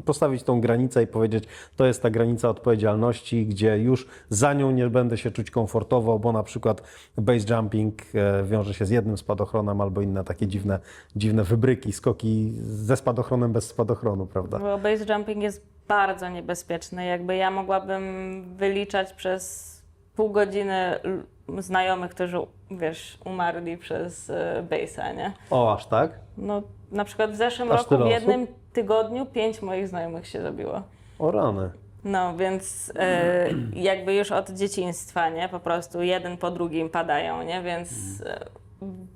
Speaker 2: postawić tą granicę i powiedzieć, to jest ta granica odpowiedzialności, gdzie już za nią nie będę się czuć komfortowo, bo na przykład base jumping wiąże się z jednym spadochronem albo inne takie dziwne wybryki, skoki ze spadochronem bez spadochronu, prawda?
Speaker 1: Bo base jumping jest bardzo niebezpieczny. Jakby ja mogłabym wyliczać przez pół godziny znajomych, którzy, wiesz, umarli przez base'a, nie?
Speaker 2: O, aż tak?
Speaker 1: No, na przykład w zeszłym
Speaker 2: Aż
Speaker 1: roku,
Speaker 2: tyle
Speaker 1: w jednym
Speaker 2: osób?
Speaker 1: tygodniu 5 moich znajomych się zabiło.
Speaker 2: O rany.
Speaker 1: No, więc jakby już od dzieciństwa, nie? Po prostu jeden po drugim padają, nie? Więc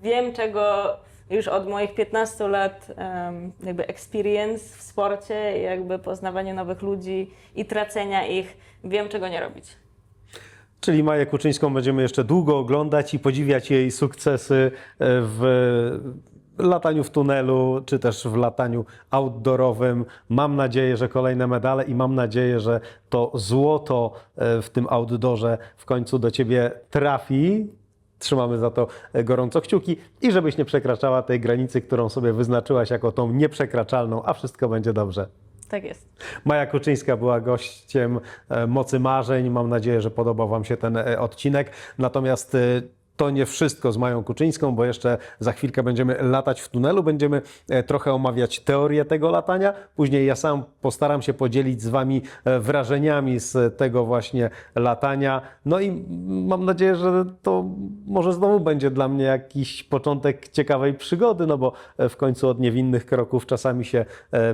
Speaker 1: wiem, czego już od moich 15 lat jakby experience w sporcie, jakby poznawanie nowych ludzi i tracenia ich, wiem, czego nie robić.
Speaker 2: Czyli Maję Kuczyńską będziemy jeszcze długo oglądać i podziwiać jej sukcesy w lataniu w tunelu, czy też w lataniu outdoorowym. Mam nadzieję, że kolejne medale i mam nadzieję, że to złoto w tym outdoorze w końcu do Ciebie trafi. Trzymamy za to gorąco kciuki i żebyś nie przekraczała tej granicy, którą sobie wyznaczyłaś jako tą nieprzekraczalną, a wszystko będzie dobrze.
Speaker 1: Tak jest.
Speaker 2: Maja Kuczyńska była gościem Mocy Marzeń. Mam nadzieję, że podobał Wam się ten odcinek. Natomiast to nie wszystko z Mają Kuczyńską, bo jeszcze za chwilkę będziemy latać w tunelu, będziemy trochę omawiać teorię tego latania. Później ja sam postaram się podzielić z Wami wrażeniami z tego właśnie latania. No i mam nadzieję, że to może znowu będzie dla mnie jakiś początek ciekawej przygody, no bo w końcu od niewinnych kroków czasami się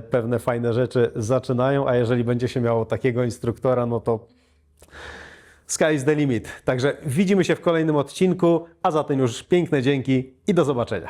Speaker 2: pewne fajne rzeczy zaczynają, a jeżeli będzie się miało takiego instruktora, no to sky is the limit. Także widzimy się w kolejnym odcinku, a zatem już piękne dzięki i do zobaczenia.